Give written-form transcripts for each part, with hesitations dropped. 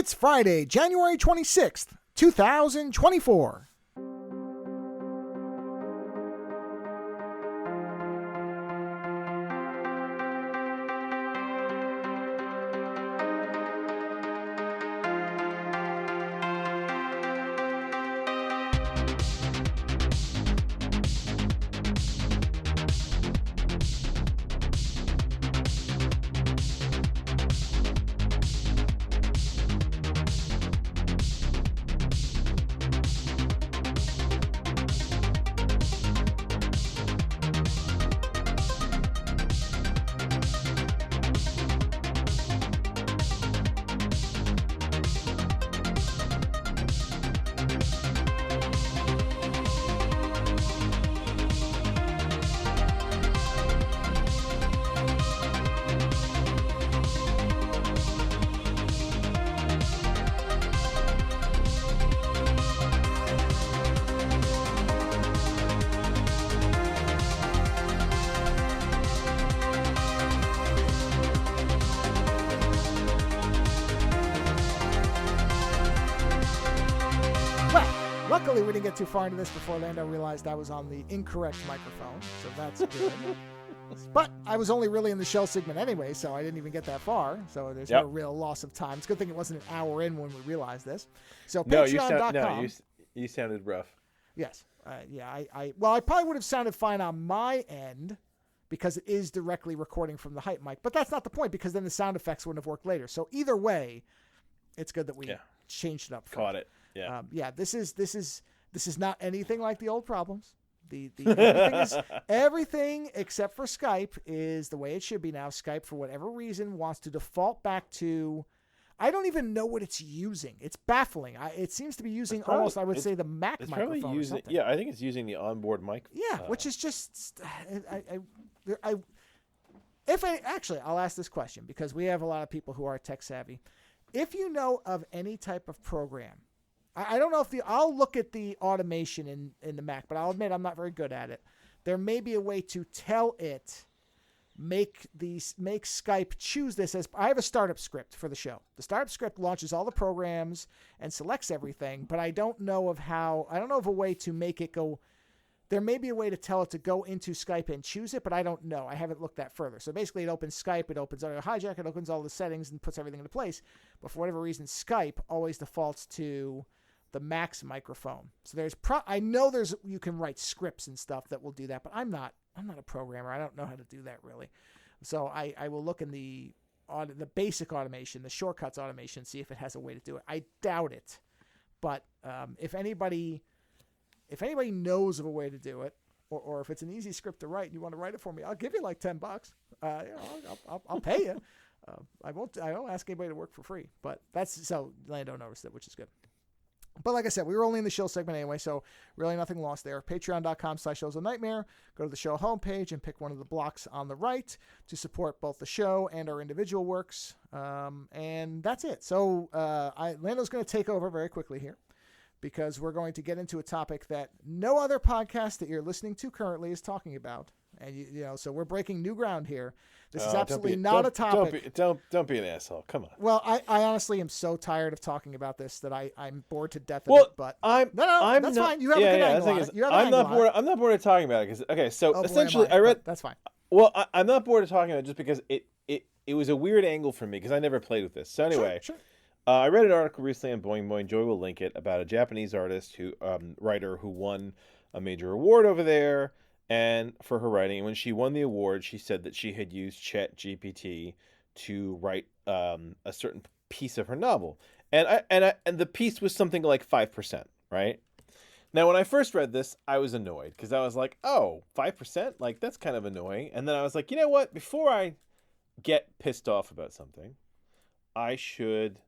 It's Friday, January 26th, 2024. Luckily, we didn't get too far into this before Lando realized I was on the incorrect microphone, so that's good. But I was only really in the shell segment anyway, so I didn't even get that far. So there's no real loss of time. It's a good thing it wasn't an hour in when we realized this. So Patreon.com. You sounded rough. Yes. I probably would have sounded fine on my end because it is directly recording from the hype mic. But that's not the point because then the sound effects wouldn't have worked later. So either way, it's good that we changed it up. Caught it. Yeah. This is not anything like the old problems. Everything except for Skype is the way it should be now. Skype, for whatever reason, wants to default back to, I don't even know what it's using. It's baffling. It seems to be using almost, I would say, the Mac microphone or something. Yeah, I think it's using the onboard mic. Yeah, which is just, actually, I'll ask this question because we have a lot of people who are tech savvy. If you know of any type of program, I don't know if I'll look at the automation in the Mac, but I'll admit I'm not very good at it. There may be a way to tell it, make Skype choose this as, I have a startup script for the show. The startup script launches all the programs and selects everything, but I don't know of a way to make it go. There may be a way to tell it to go into Skype and choose it, but I don't know. I haven't looked that further. So basically it opens Skype, it opens Audio Hijack, it opens all the settings and puts everything into place. But for whatever reason, Skype always defaults to the Mac's microphone. So you can write scripts and stuff that will do that, but I'm not a programmer. I don't know how to do that really. So I will look in the basic automation, the shortcuts automation, see if it has a way to do it. I doubt it, but if anybody knows of a way to do it, or if it's an easy script to write and you want to write it for me, I'll give you like $10. I'll pay you. I don't ask anybody to work for free, but so Lando noticed it, which is good. But like I said, we were only in the show segment anyway, so really nothing lost there. Patreon.com/OzoneNightmare. Go to the show homepage and pick one of the blocks on the right to support both the show and our individual works. And that's it. So Lando's going to take over very quickly here because we're going to get into a topic that no other podcast that you're listening to currently is talking about. And so we're breaking new ground here. This is absolutely not a topic. Don't be an asshole. Come on. Well, I honestly am so tired of talking about this that I'm bored to death of it. But that's fine. You have a good angle on it. I'm not bored of talking about it because essentially I read. That's fine. Well, I'm not bored of talking about it just because it was a weird angle for me because I never played with this. So anyway. Sure. I read an article recently on Boing Boing. Joy will link it about a Japanese artist writer who won a major award over there. And for her writing, and when she won the award, she said that she had used ChatGPT to write a certain piece of her novel, and the piece was something like 5%, right? Now, when I first read this, I was annoyed because I was like, "Oh, 5%? Like that's kind of annoying." And then I was like, "You know what? Before I get pissed off about something, I should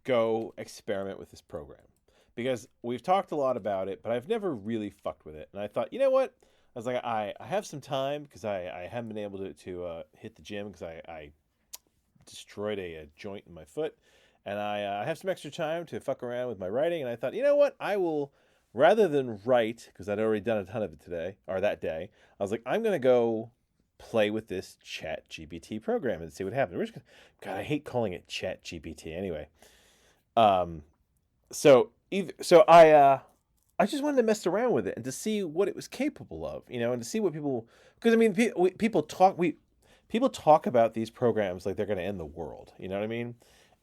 go experiment with this program because we've talked a lot about it, but I've never really fucked with it." And I thought, you know what? I was like, I have some time because I haven't been able to hit the gym because I destroyed a joint in my foot. And I have some extra time to fuck around with my writing. And I thought, you know what? I will, rather than write, because I'd already done a ton of it today, or that day, I was like, I'm going to go play with this ChatGPT program and see what happens. God, I hate calling it ChatGPT anyway. Um, so I just wanted to mess around with it and to see what it was capable of, and to see what people, because I mean, people talk about these programs like they're going to end the world. You know what I mean?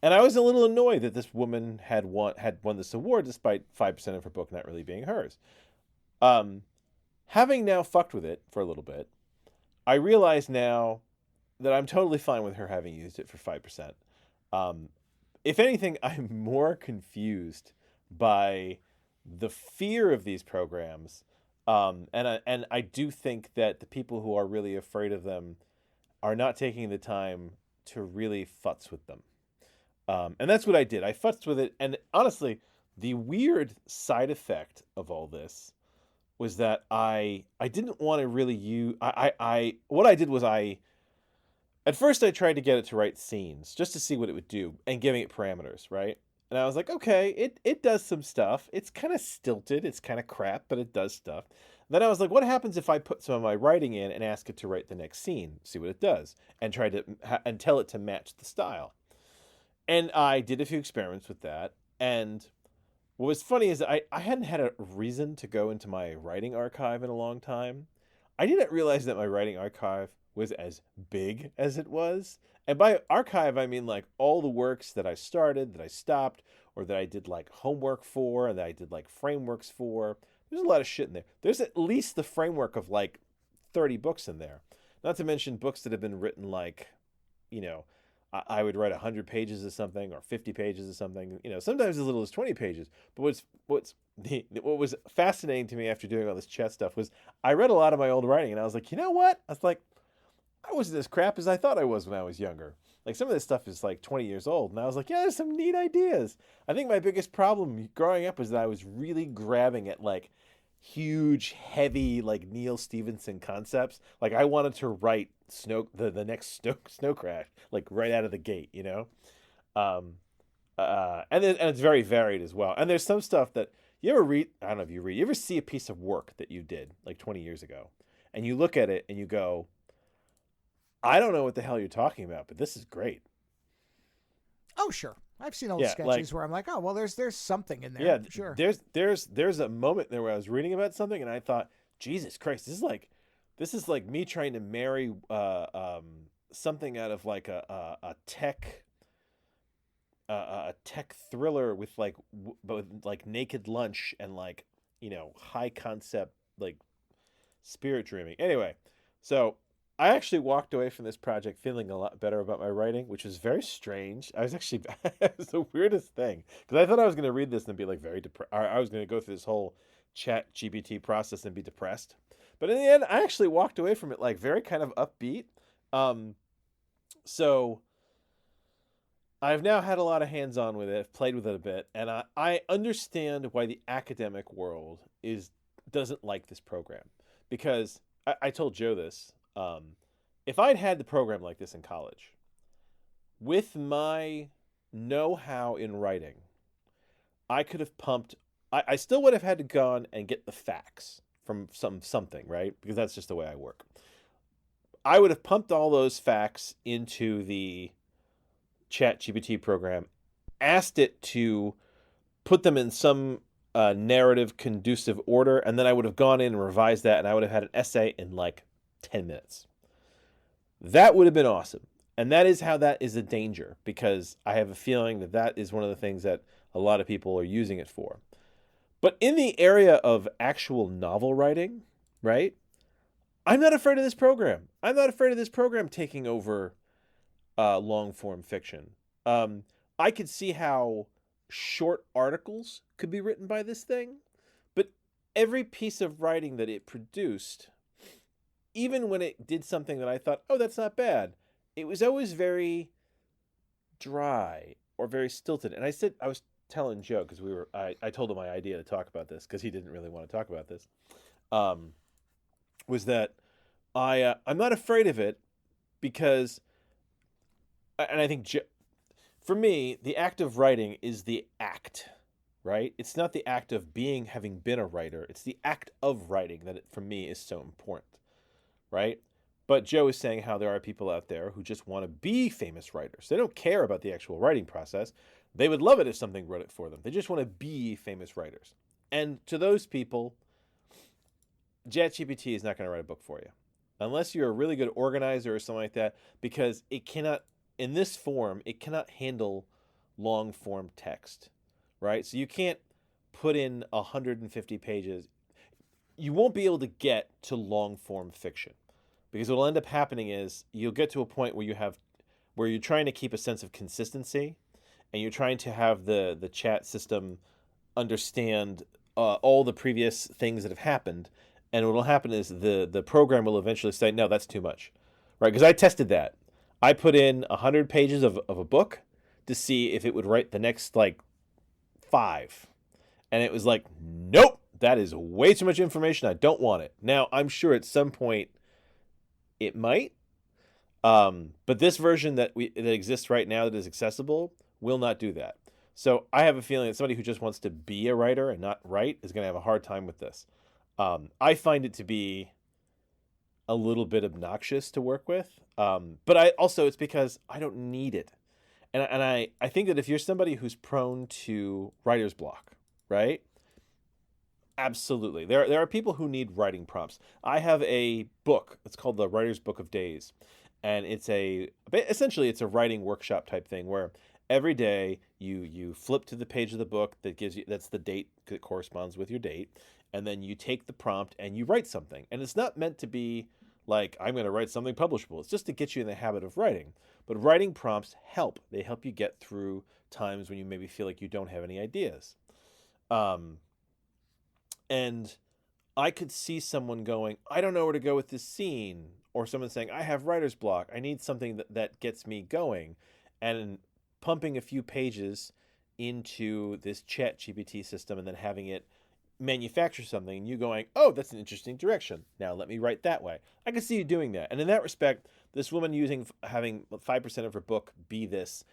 And I was a little annoyed that this woman had won this award despite 5% of her book not really being hers. Um, Having now fucked with it for a little bit, I realize now that I'm totally fine with her having used it for 5%. Um, if anything, I'm more confused by the fear of these programs. And I do think that the people who are really afraid of them are not taking the time to really futz with them. And that's what I did. I futzed with it. And honestly, the weird side effect of all this was that I didn't want to really use I what I did was at first I tried to get it to write scenes just to see what it would do and giving it parameters, right? And I was like, okay, it does some stuff. It's kind of stilted, it's kind of crap, but it does stuff. Then I was like, what happens if I put some of my writing in and ask it to write the next scene, see what it does, and try to and tell it to match the style. And I did a few experiments with that. And what was funny is that I hadn't had a reason to go into my writing archive in a long time. I didn't realize that my writing archive was as big as it was. And by archive, I mean like all the works that I started, that I stopped, or that I did like homework for, and that I did like frameworks for. There's a lot of shit in there. There's at least the framework of like 30 books in there. Not to mention books that have been written like, you know, I would write 100 pages of something or 50 pages of something, sometimes as little as 20 pages. But what was fascinating to me after doing all this chat stuff was I read a lot of my old writing and I was like, you know what? I was like, I wasn't as crap as I thought I was when I was younger. Like some of this stuff is like 20 years old. And I was like, yeah, there's some neat ideas. I think my biggest problem growing up was that I was really grabbing at like huge, heavy, like Neil Stephenson concepts. Like I wanted to write the next snow crash, like right out of the gate. Um, and it's very varied as well. And there's some stuff that you ever read. I don't know if you read. You ever see a piece of work that you did like 20 years ago, and you look at it and you go, I don't know what the hell you're talking about, but this is great. Oh, sure. I've seen old Yeah, sketches where I'm like, oh, well, there's something in there. Yeah, Sure. there's a moment there where I was reading about something and I thought, Jesus Christ, this is like me trying to marry something out of like a tech thriller with like with like Naked Lunch and like high concept like spirit dreaming. Anyway, so I actually walked away from this project feeling a lot better about my writing, which was very strange. I was actually it was the weirdest thing because I thought I was going to read this and be like very depressed. I was going to go through this whole chat GPT process and be depressed. But in the end, I actually walked away from it like very kind of upbeat. So I've now had a lot of hands-on with it. I've played with it a bit, and I understand why the academic world doesn't like this program because I told Joe this. If I'd had the program like this in college, with my know-how in writing, I could have pumped. I still would have had to go and get the facts from something, right? Because that's just the way I work. I would have pumped all those facts into the ChatGPT program, asked it to put them in some narrative conducive order, and then I would have gone in and revised that, and I would have had an essay in like 10 minutes. That would have been awesome. And that is how that is a danger, because I have a feeling that is one of the things that a lot of people are using it for. But in the area of actual novel writing, right? I'm not afraid of this program. I'm not afraid of this program taking over long form fiction. I could see how short articles could be written by this thing, but every piece of writing that it produced, even when it did something that I thought, oh, that's not bad, it was always very dry or very stilted. And I was telling Joe, because I told him my idea to talk about this because he didn't really want to talk about this, was that I'm not afraid of it because, and I think for me, the act of writing is the act, right? It's not the act of having been a writer. It's the act of writing that for me is so important, right? But Joe is saying how there are people out there who just want to be famous writers. They don't care about the actual writing process. They would love it if something wrote it for them. They just want to be famous writers. And to those people, ChatGPT is not going to write a book for you. Unless you're a really good organizer or something like that, because it cannot, in this form, it cannot handle long form text, right? So you can't put in 150 pages. You won't be able to get to long form fiction, because what will end up happening is you'll get to a point where you're trying to keep a sense of consistency, and you're trying to have the chat system understand all the previous things that have happened. And what will happen is the program will eventually say, no, that's too much, right? Because I tested that. I put in 100 pages of a book to see if it would write the next, 5. And it was like, nope, that is way too much information. I don't want it. Now, I'm sure at some point it might. But this version that exists right now that is accessible will not do that. So I have a feeling that somebody who just wants to be a writer and not write is going to have a hard time with this. I find it to be a little bit obnoxious to work with, but it's because I don't need it, and I think that if you're somebody who's prone to writer's block, right? Absolutely, there are people who need writing prompts. I have a book. It's called the Writer's Book of Days, and essentially it's a writing workshop type thing where every day you flip to the page of the book that's the date that corresponds with your date. And then you take the prompt and you write something. And it's not meant to be like, I'm going to write something publishable. It's just to get you in the habit of writing. But writing prompts help. They help you get through times when you maybe feel like you don't have any ideas. And I could see someone going, I don't know where to go with this scene. Or someone saying, I have writer's block. I need something that gets me going. And pumping a few pages into this ChatGPT system and then having it manufacture something, and you going, oh, that's an interesting direction. Now let me write that way. I can see you doing that. And in that respect, this woman having 5% of her book be this,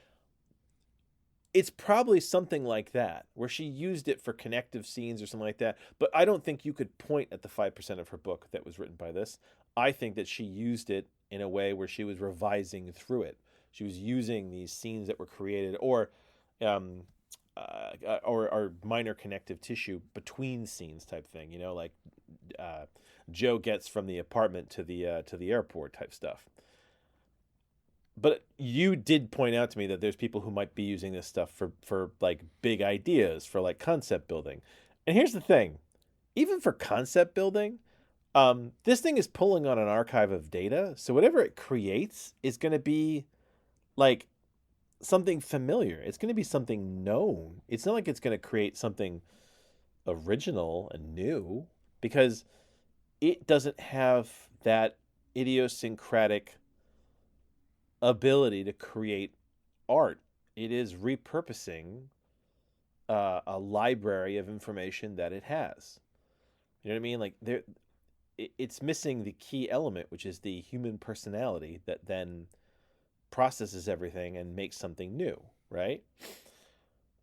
it's probably something like that, where she used it for connective scenes or something like that. But I don't think you could point at the 5% of her book that was written by this. I think that she used it in a way where she was revising through it. She was using these scenes that were created, or minor connective tissue between scenes type thing, like Joe gets from the apartment to the airport type stuff. But you did point out to me that there's people who might be using this stuff for big ideas, for concept building. And here's the thing, even for concept building, this thing is pulling on an archive of data. So whatever it creates is going to be something familiar. It's going to be something known. It's not like it's going to create something original and new, because it doesn't have that idiosyncratic ability to create art. It is repurposing a library of information that it has. You know what I mean? It's missing the key element, which is the human personality that then processes everything and makes something new, right?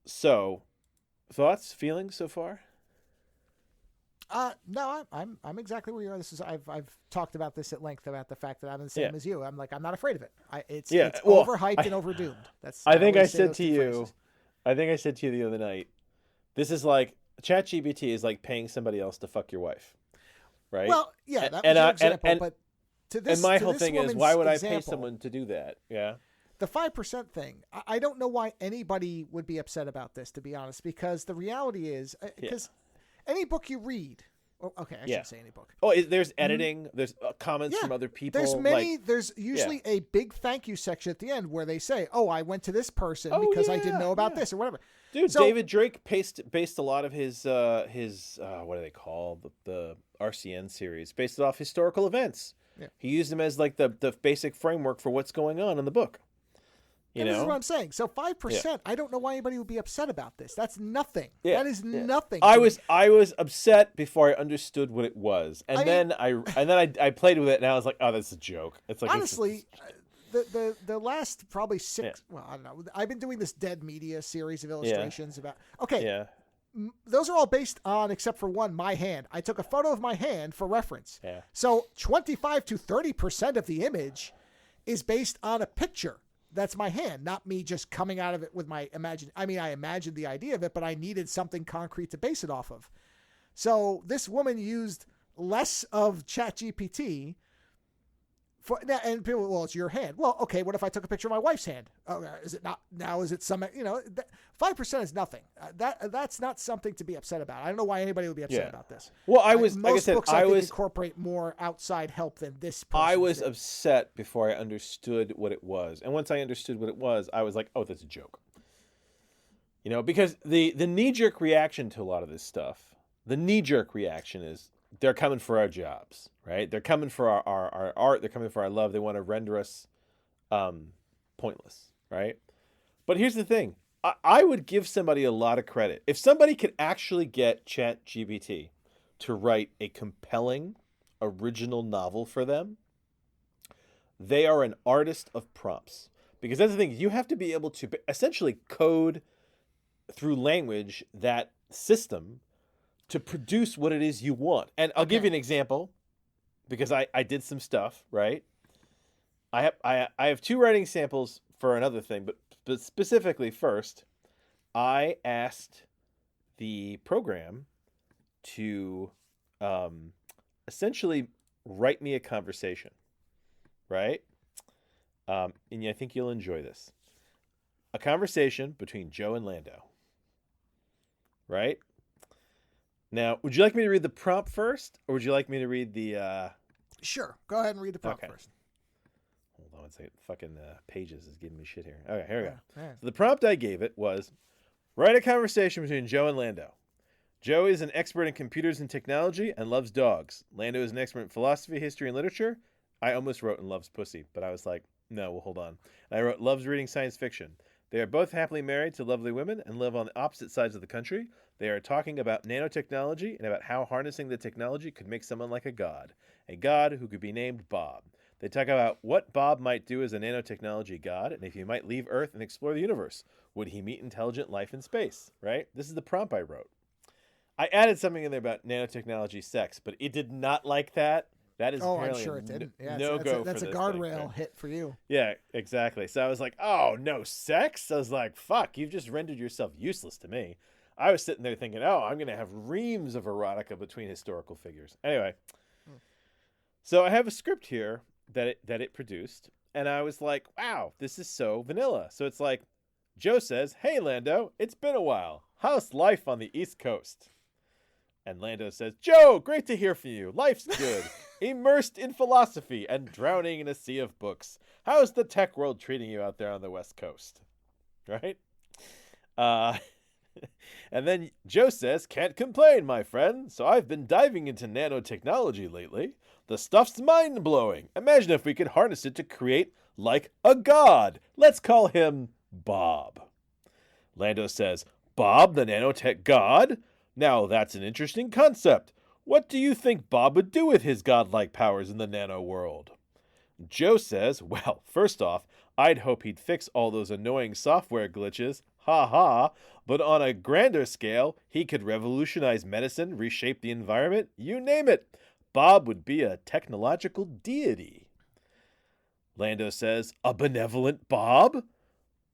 So, thoughts, feelings so far? No, I'm exactly where you are. I've talked about this at length, about the fact that I'm the same as you. I'm I'm not afraid of it. It's overhyped and overdoomed. I think I said to you the other night, this is like ChatGPT is like paying somebody else to fuck your wife, right? Well, yeah, that was your example, but to this, and my whole thing is, why would I pay example, someone to do that? Yeah. The 5% thing, I don't know why anybody would be upset about this, to be honest, because the reality is, because any book you read, I shouldn't say any book. Oh, there's editing, there's comments from other people. There's usually a big thank you section at the end where they say, oh, I went to this person because I didn't know about this or whatever. Dude, David Drake based a lot of his what do they call the RCN series, based it off historical events. Yeah. He used them as the basic framework for what's going on in the book. This is what I'm saying. So 5%, I don't know why anybody would be upset about this. That's nothing. Yeah. That is nothing. I was upset before I understood what it was, and then I played with it, and I was like, oh, that's a joke. It's like, honestly, the last probably 6. Well, I don't know. I've been doing this Dead Media series of illustrations about. Okay. Yeah. Those are all based on, except for one, my hand. I took a photo of my hand for reference. Yeah. So 25 to 30% of the image is based on a picture That's my hand, not me just coming out of it with my imagine. I mean, I imagined the idea of it, but I needed something concrete to base it off of. So this woman used less of ChatGPT and people, well, it's your hand. Well, okay, what if I took a picture of my wife's hand? Oh, is it not now? Is it some? 5% is nothing. That's not something to be upset about. I don't know why anybody would be upset about this. Well, most like I said, books I think incorporate more outside help than this. I was upset before I understood what it was, and once I understood what it was, I was like, oh, that's a joke. Because the knee-jerk reaction to a lot of this stuff, the knee-jerk reaction is they're coming for our jobs, right? They're coming for our art. They're coming for our love. They want to render us pointless, right? But here's the thing. I would give somebody a lot of credit. If somebody could actually get ChatGPT to write a compelling, original novel for them, they are an artist of prompts. Because that's the thing. You have to be able to essentially code through language that system to produce what it is you want. And I'll give you an example, because I did some stuff, right? I have 2 writing samples for another thing, but specifically first, I asked the program to essentially write me a conversation, right? And I think you'll enjoy this. A conversation between Joe and Lando, right? Now, would you like me to read the prompt first, or would you like me to read the... Sure. Go ahead and read the prompt first. Hold on one second. Fucking Pages is giving me shit here. Okay, here we go. Yeah. So the prompt I gave it was, write a conversation between Joe and Lando. Joe is an expert in computers and technology and loves dogs. Lando is an expert in philosophy, history, and literature. I almost wrote and loves pussy, but I was like, no, well, hold on. And I wrote loves reading science fiction. They are both happily married to lovely women and live on the opposite sides of the country. They are talking about nanotechnology and about how harnessing the technology could make someone like a god who could be named Bob. They talk about what Bob might do as a nanotechnology god and if he might leave Earth and explore the universe. Would he meet intelligent life in space, right? This is the prompt I wrote. I added something in there about nanotechnology sex, but it did not like that. That is I'm sure it didn't. Yeah, no-go. That's a guardrail hit for you. Yeah, exactly. So I was like, oh, no sex? I was like, fuck, you've just rendered yourself useless to me. I was sitting there thinking, oh, I'm going to have reams of erotica between historical figures. Anyway, so I have a script here that it produced, and I was like, wow, this is so vanilla. So it's like, Joe says, hey, Lando, it's been a while. How's life on the East Coast? And Lando says, Joe, great to hear from you. Life's good. Immersed in philosophy and drowning in a sea of books. How's the tech world treating you out there on the West Coast? Right? And then Joe says, can't complain, my friend. So I've been diving into nanotechnology lately. The stuff's mind-blowing. Imagine if we could harness it to create like a god. Let's call him Bob. Lando says, Bob, the nanotech god? Now that's an interesting concept. What do you think Bob would do with his godlike powers in the nano world? Joe says, well, first off, I'd hope he'd fix all those annoying software glitches. Ha ha. But on a grander scale, he could revolutionize medicine, reshape the environment, you name it. Bob would be a technological deity. Lando says, a benevolent Bob?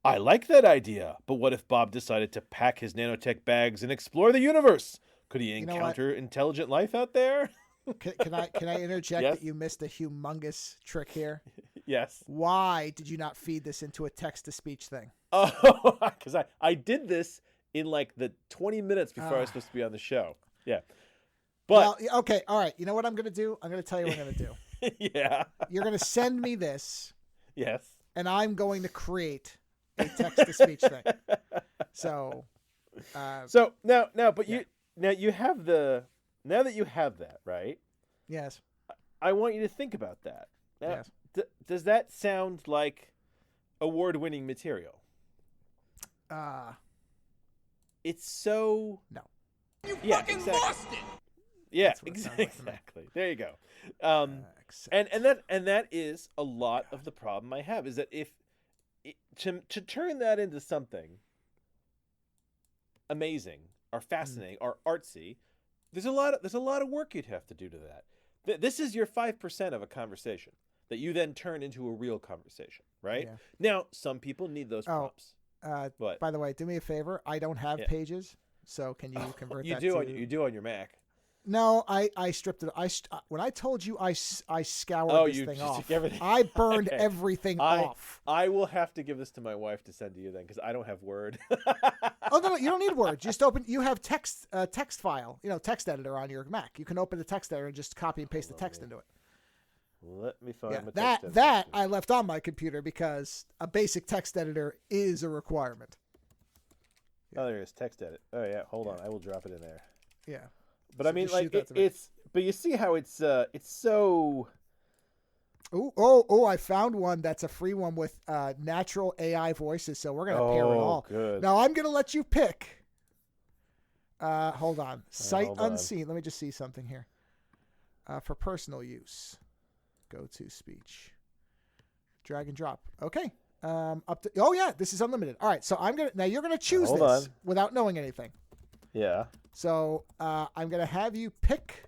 I like that idea, but what if Bob decided to pack his nanotech bags and explore the universe? Could he encounter intelligent life out there? Can I interject Yes? that you missed a humongous trick here? Yes. Why did you not feed this into a text-to-speech thing? Oh, because I did this in like the 20 minutes before I was supposed to be on the show. Yeah. But well, okay, all right. You know what I'm going to do? I'm going to tell you what I'm going to do. Yeah. You're going to send me this. Yes. And I'm going to create a text-to-speech thing. So now you have now that you have that, right? Yes. I want you to think about that. Now, Yes. Does that sound like award-winning material? It's so no. You yeah, fucking exactly. lost it. Yeah, That's what it sounds like to me. exactly. There you go. And that is a lot of the problem I have is that to turn that into something amazing or fascinating or artsy, there's a lot of work you'd have to do to that. This is your 5% of a conversation. that you then turn into a real conversation, right? Yeah. Now, some people need those prompts. But By the way, do me a favor. I don't have Yeah. Pages, so can you convert you that do to... you do on your Mac. No, I stripped it. When I told you I scoured Oh, this you thing just off. took everything. I burned Okay. everything off. I will have to give this to my wife to send to you then, because I don't have Word. Oh no, you don't need Word. Just open. You have text file. Text editor on your Mac. You can open the text editor and just copy and paste the text into it. Let me find Yeah, my that text editor. that I left on my computer because a basic text editor is a requirement. Oh, there it is. Text edit. Oh yeah, hold on. I will drop it in there. Yeah. But So I mean, just like shoot that to me. it's. But you see how it's so. Oh! I found one that's a free one with natural AI voices. So we're gonna pair it all. Good. Now I'm gonna let you pick. Hold on. Sight hold on. unseen. Let me just see something here. For personal use, go to speech. Drag and drop. Okay. Up to. Oh yeah, this is unlimited. All right. So you're gonna choose Hold this on. without knowing anything. Yeah. So I'm gonna have you pick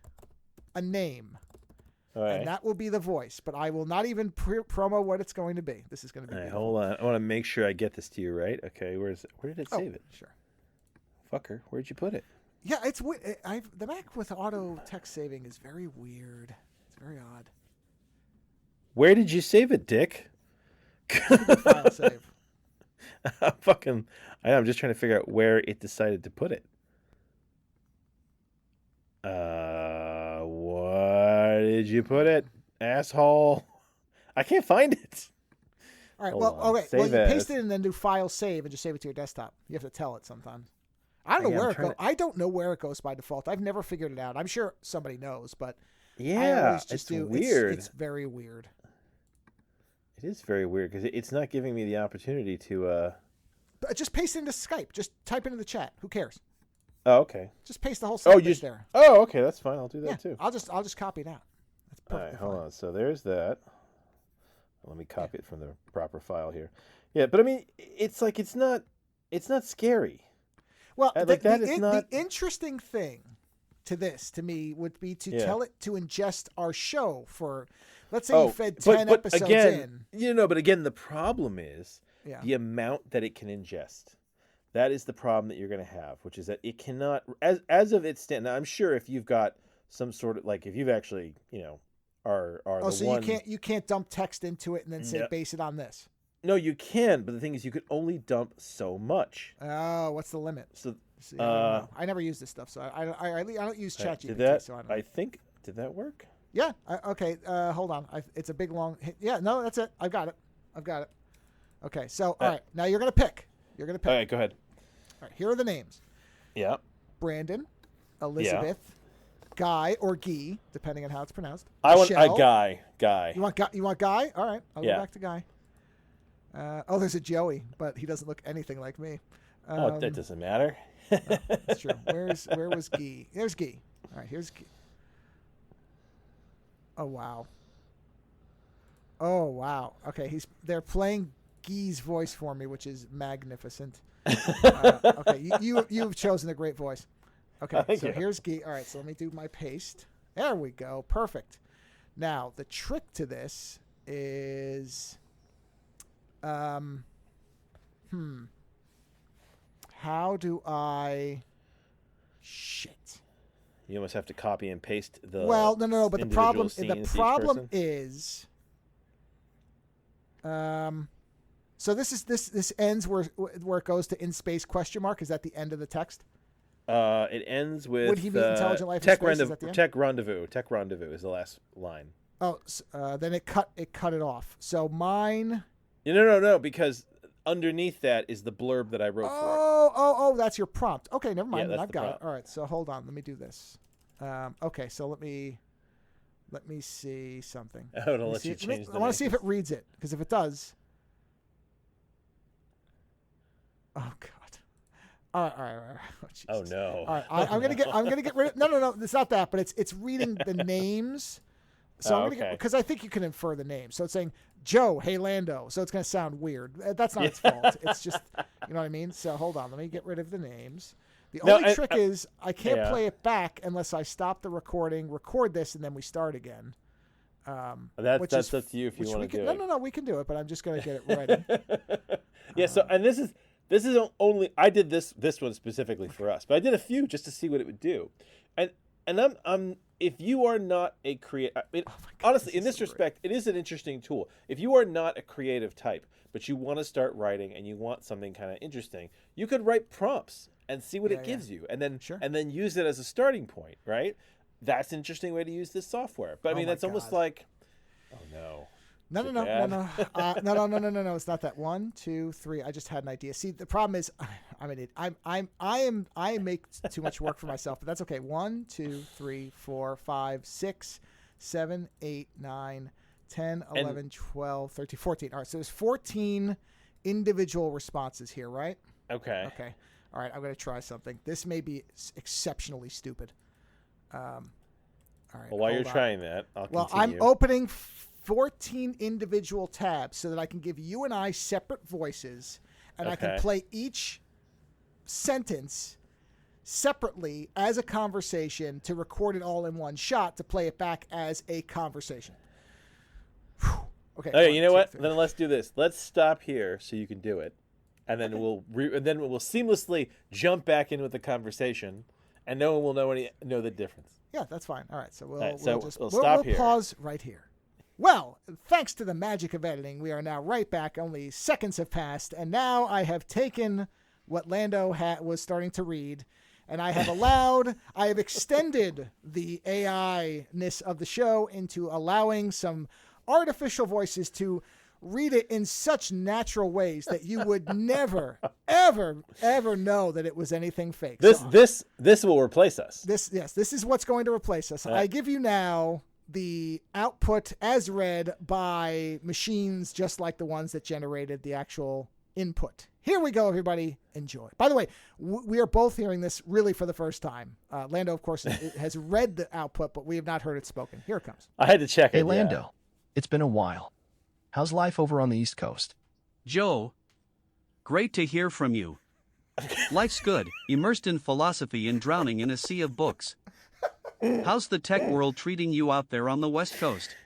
a name. All right. And that will be the voice, but I will not even promo what it's going to be. This is going to be. All right, beautiful. hold on. I want to make sure I get this to you right. Okay, where did it save it? Sure. Fucker, where'd you put it? Yeah, the Mac with auto text saving is very weird. It's very odd. Where did you save it, Dick? File save. I'm just trying to figure out where it decided to put it. Where did you put it, asshole? I can't find it. All right. Hold Well, on. okay. Save Well, you as. paste it and then do file save and just save it to your desktop. You have to tell it sometimes. I don't know Yeah, where I'm it trying goes. I don't know where it goes by default. I've never figured it out. I'm sure somebody knows, but I Yeah, always just it's do. weird. It's very weird. It is very weird because it's not giving me the opportunity to. But just paste it into Skype. Just type it into the chat. Who cares? Oh, okay. Just paste the whole Oh, sentence there. Oh, okay. That's fine. I'll do that Yeah, too. I'll just copy it out. That's All perfectly right, hold fine. on. So there's that. Let me copy it from the proper file here. Yeah, but I mean, it's like it's not scary. Well, Like that is not. the interesting thing to me, would be to Yeah. tell it to ingest our show for, let's say you fed but 10 episodes again, in. but again, the problem is Yeah. the amount that it can ingest. That is the problem that you're going to have, which is that it cannot, as of its stand. Now, I'm sure if you've got some sort of if you've actually, are Oh, the so one. you can't dump text into it and then say No. base it on this. No, you can, but the thing is, you could only dump so much. Oh, what's the limit? So See, I don't know. I never use this stuff, so I don't use ChatGPT. did that? So I don't know. I think did that work? Yeah. Okay. Hold on. It's a big long. Yeah. No, that's it. I've got it. Okay. So all right. Now you're gonna pick. All right, go ahead. All right. Here are the names: Yeah. Brandon, Elizabeth, Guy or Guy, depending on how it's pronounced. I want a Michelle. guy. You want Guy? All right. I'll Yeah. go back to Guy. There's a Joey, but he doesn't look anything like me. That doesn't matter. That's true. Where was Guy? There's Guy. All right. Here's Guy. Oh wow. Okay. They're playing Guy's voice for me, which is magnificent. Okay, you've chosen a great voice. Okay, Thank so you. here's Guy. All right, so let me do my paste. There we go. Perfect. Now the trick to this is, how do I? Shit. You almost have to copy and paste the. Well, no. But the individual problem scenes to each person. is, so this ends where it goes to in space question mark. Is that the end of the text? It ends with. Would he be intelligent life in tech space? Is rendezvous? that the end? Tech rendezvous is the last line. Oh, then it cut it off. So mine. No, because underneath that is the blurb that I wrote for Oh, that's your prompt. Okay, never mind. Yeah, Then that's I've the got prompt. it. All right, so hold on. Let me do this. Okay, so let me see something. it. I'm gonna Let me let see you it. Let me- change the I want to see if names. it reads it, because if it does. Oh God. All right. Oh, Jesus. Oh no. All right, I'm gonna get rid of. No. It's not that, but it's reading the names. So I'm gonna get, okay. because I think you can infer the name. So it's saying Joe, hey Lando. So it's gonna sound weird. That's not its fault. It's just, you know what I mean. So hold on, let me get rid of the names. The only trick is I can't yeah. play it back unless I stop the recording, record this, and then we start again. That's up to you if you want to do it. No, we can do it, but I'm just going to get it ready. Yeah. So, and this is only I did this one specifically for us, but I did a few just to see what it would do, and I'm if you are not a creative, honestly, in this respect, it is an interesting tool. If you are not a creative type, but you want to start writing and you want something kind of interesting, you could write prompts and see what it gives you, and then use it as a starting point, right? That's an interesting way to use this software. But I mean, that's almost like, oh no. No. No. It's not that. 1, 2, 3. I just had an idea. See, the problem is, I make too much work for myself, but that's okay. 1, 2, 3, 4, 5, 6, 7, 8, 9, 10, 11, 12, 13, 14. All right. So there's 14 individual responses here, right? Okay. Okay. All right. I'm going to try something. This may be exceptionally stupid. All right. Well, while you're trying that, I'll continue. Well, I'm opening 14 individual tabs so that I can give you and I separate voices, and I can play each sentence separately as a conversation to record it all in one shot to play it back as a conversation. Whew. Okay. Okay, you know what? Then let's do this. Let's stop here so you can do it, and then we'll seamlessly jump back in with the conversation, and no one will know the difference. Yeah, that's fine. All right, so we'll pause right here. Well, thanks to the magic of editing, we are now right back. Only seconds have passed, and now I have taken what Lando was starting to read, and I have extended the AI-ness of the show into allowing some artificial voices to read it in such natural ways that you would never, ever know that it was anything fake. This will replace us. This is what's going to replace us. I give you now the output as read by machines just like the ones that generated the actual input. Here we go, everybody. Enjoy. By the way, we are both hearing this really for the first time. Lando, of course, has read the output, but we have not heard it spoken. Here it comes. I had to check it. Hey, Lando. It's been a while. How's life over on the East Coast? Joe, great to hear from you. Life's good, immersed in philosophy and drowning in a sea of books. How's the tech world treating you out there on the West Coast?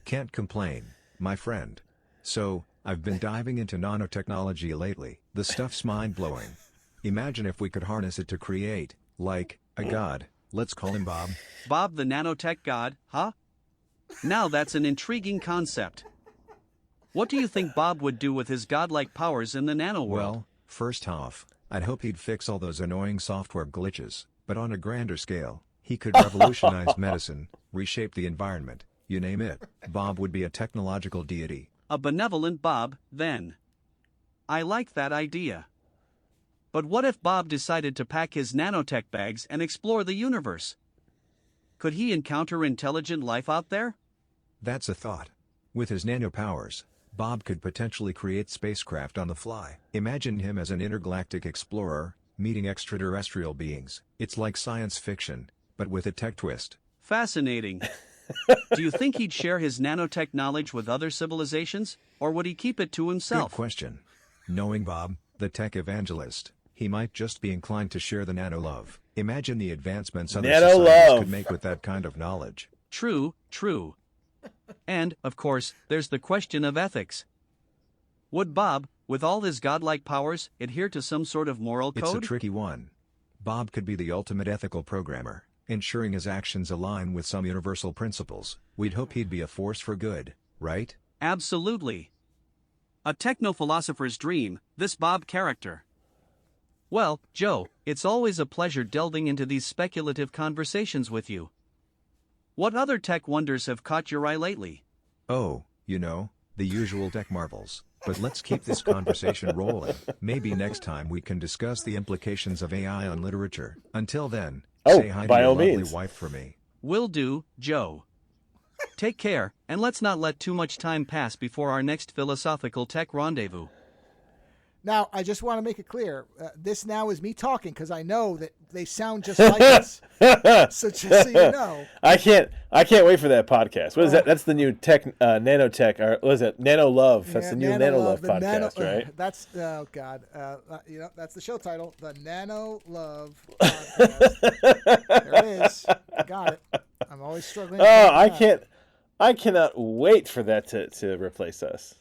Can't complain, my friend. So, I've been diving into nanotechnology lately. The stuff's mind-blowing. Imagine if we could harness it to create, like, a god. Let's call him Bob. Bob the nanotech god, huh? Now that's an intriguing concept. What do you think Bob would do with his godlike powers in the nano world? Well, first off, I'd hope he'd fix all those annoying software glitches, but on a grander scale, he could revolutionize medicine, reshape the environment, you name it. Bob would be a technological deity. A benevolent Bob, then. I like that idea. But what if Bob decided to pack his nanotech bags and explore the universe? Could he encounter intelligent life out there? That's a thought. With his nano powers, Bob could potentially create spacecraft on the fly. Imagine him as an intergalactic explorer, meeting extraterrestrial beings. It's like science fiction, but with a tech twist. Fascinating. Do you think he'd share his nanotech knowledge with other civilizations, or would he keep it to himself? Good question. Knowing Bob, the tech evangelist, he might just be inclined to share the nano love. Imagine the advancements other societies could make with that kind of knowledge. True. And, of course, there's the question of ethics. Would Bob, with all his godlike powers, adhere to some sort of moral code? It's a tricky one. Bob could be the ultimate ethical programmer, ensuring his actions align with some universal principles. We'd hope he'd be a force for good, right? Absolutely. A techno-philosopher's dream, this Bob character. Well, Joe, it's always a pleasure delving into these speculative conversations with you. What other tech wonders have caught your eye lately? Oh, the usual tech marvels. But let's keep this conversation rolling. Maybe next time we can discuss the implications of AI on literature. Until then, say hi to your lovely wife for me. Will do, Joe. Take care, and let's not let too much time pass before our next philosophical tech rendezvous. Now, I just want to make it clear, this now is me talking because I know that they sound just like us. So just so you know. I can't wait for that podcast. What is that? That's the new nanotech, or what is it? Nano Love. That's the new Nano Love podcast, right? That's, oh God. That's the show title, the Nano Love podcast. There it is. I got it. I'm always struggling. Oh, I can't. I cannot wait for that to replace us.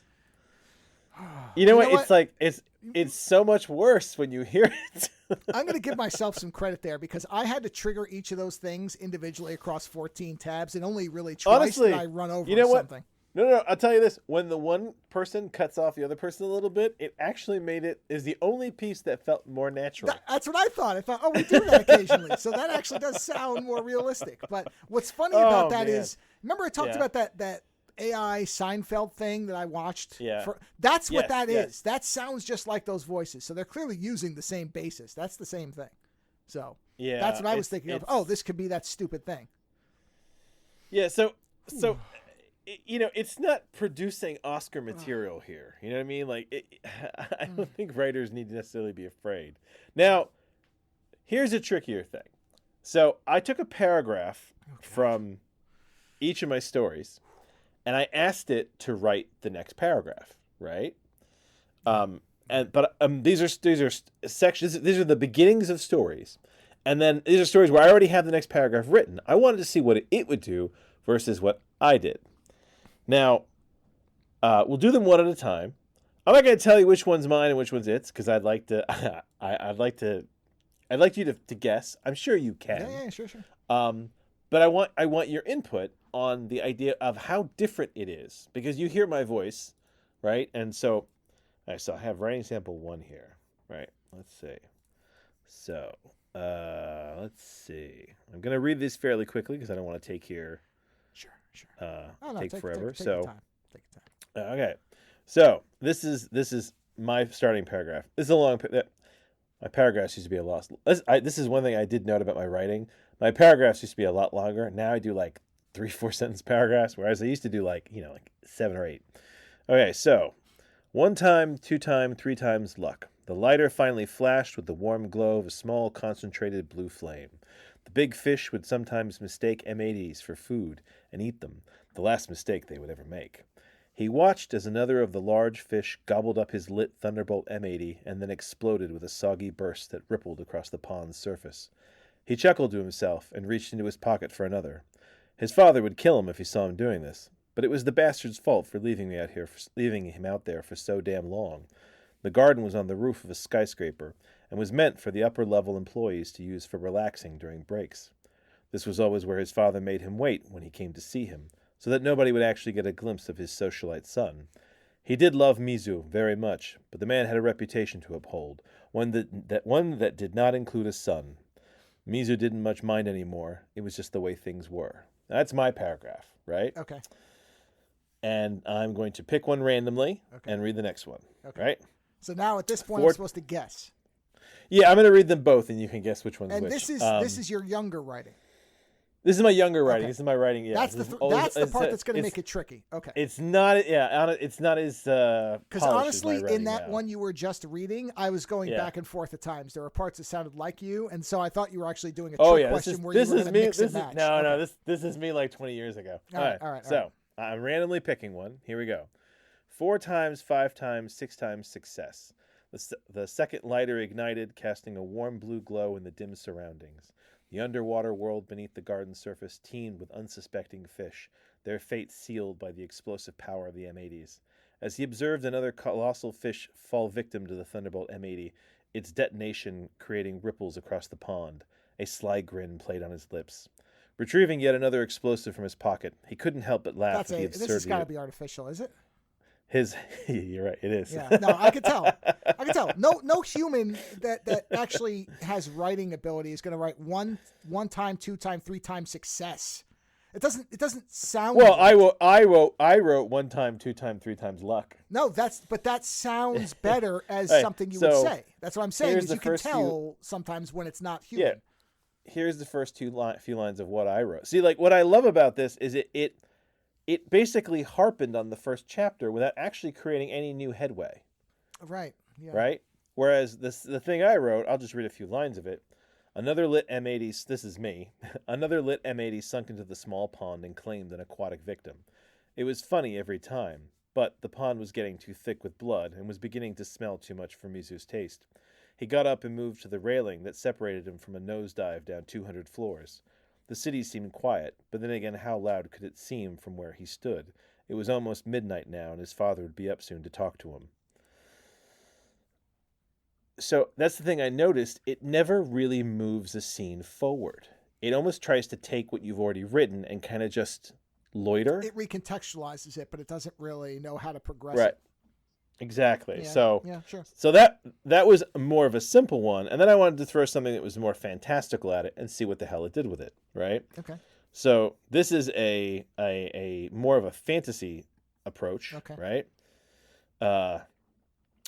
You know what? It's like it's so much worse when you hear it. I'm going to give myself some credit there because I had to trigger each of those things individually across 14 tabs, and only really twice Honestly, did I run over you know what? something. No. I'll tell you this: when the one person cuts off the other person a little bit, it actually is the only piece that felt more natural. That's what I thought. I thought, oh, we do that occasionally, so that actually does sound more realistic. But what's funny about that is, remember I talked about that AI Seinfeld thing that I watched? Yeah. That's what that is. That sounds just like those voices. So they're clearly using the same basis. That's the same thing. So that's what I was thinking of. Oh, this could be that stupid thing. Yeah. So. You know, it's not producing Oscar material here. You know what I mean? Like, I don't think writers need to necessarily be afraid. Now, here's a trickier thing. So I took a paragraph from each of my stories, and I asked it to write the next paragraph, right? These are sections. These are the beginnings of stories, and then these are stories where I already have the next paragraph written. I wanted to see what it would do versus what I did. Now, we'll do them one at a time. I'm not going to tell you which one's mine and which one's its because I'd like to. I'd like you to guess. I'm sure you can. Yeah, sure. But I want your input on the idea of how different it is because you hear my voice, right? And so I have writing sample 1 here, right? Let's see. So let's see. I'm going to read this fairly quickly because I don't want to take here. Sure. Take forever. Take your time. Take your time. Okay. So this is my starting paragraph. This is a long. My paragraphs used to be a lot. This is one thing I did note about my writing. My paragraphs used to be a lot longer. Now I do like 3-4 sentence paragraphs, whereas I used to do like 7 or 8. Okay. So 1 time, 2 time, 3 times luck. The lighter finally flashed with the warm glow of a small concentrated blue flame. The big fish would sometimes mistake M80s for food and eat them, the last mistake they would ever make. He watched as another of the large fish gobbled up his lit Thunderbolt M80 and then exploded with a soggy burst that rippled across the pond's surface. He chuckled to himself and reached into his pocket for another. His father would kill him if he saw him doing this, but it was the bastard's fault for leaving him out there for so damn long. The garden was on the roof of a skyscraper and was meant for the upper-level employees to use for relaxing during breaks. This was always where his father made him wait when he came to see him, so that nobody would actually get a glimpse of his socialite son. He did love Mizu very much, but the man had a reputation to uphold, one that did not include a son. Mizu didn't much mind anymore. It was just the way things were. That's my paragraph, right? Okay. And I'm going to pick one randomly and read the next one, right? So now at this point, I'm supposed to guess. Yeah, I'm going to read them both, and you can guess which one's and which. And this is your younger writing. This is my younger writing. This is my writing. Yeah, that's the part that's going to make it tricky. Okay. It's not. Yeah, it's not as. Because honestly, in that one you were just reading, I was going back and forth at times. There were parts that sounded like you, and so I thought you were actually doing a trick question where you were going to mix and match. No. This is me like 20 years ago. All right. So I'm randomly picking one. Here we go. 4 times, 5 times, 6 times success. The second lighter ignited, casting a warm blue glow in the dim surroundings. The underwater world beneath the garden surface teemed with unsuspecting fish, their fate sealed by the explosive power of the M80s. As he observed another colossal fish fall victim to the Thunderbolt M80, its detonation creating ripples across the pond, a sly grin played on his lips. Retrieving yet another explosive from his pocket, he couldn't help but laugh at the absurdity. This has got to be artificial, is it? You're right. It is. Yeah. No, I could tell. No human that actually has writing ability is going to write one time, 2 time, 3 times success. It doesn't sound. Well, right. I wrote 1 time, 2 time, 3 times luck. No, but that sounds better as something you would say. That's what I'm saying. Is you can tell sometimes when it's not human. Yeah. Here's the first few lines of what I wrote. See, like what I love about this is it basically harpened on the first chapter without actually creating any new headway. Right. Yeah. Right? Whereas the thing I wrote, I'll just read a few lines of it. Another lit M80, this is me. Another lit M80 sunk into the small pond and claimed an aquatic victim. It was funny every time, but the pond was getting too thick with blood and was beginning to smell too much for Mizu's taste. He got up and moved to the railing that separated him from a nosedive down 200 floors. The city seemed quiet, but then again, how loud could it seem from where he stood? It was almost midnight now, and his father would be up soon to talk to him. So that's the thing I noticed. It never really moves a scene forward. It almost tries to take what you've already written and kind of just loiter. It recontextualizes it, but it doesn't really know how to progress Right. it. Exactly. Yeah, sure. So that was more of a simple one, and then I wanted to throw something that was more fantastical at it and see what the hell it did with it, right? Okay. So this is a more of a fantasy approach, Okay. right?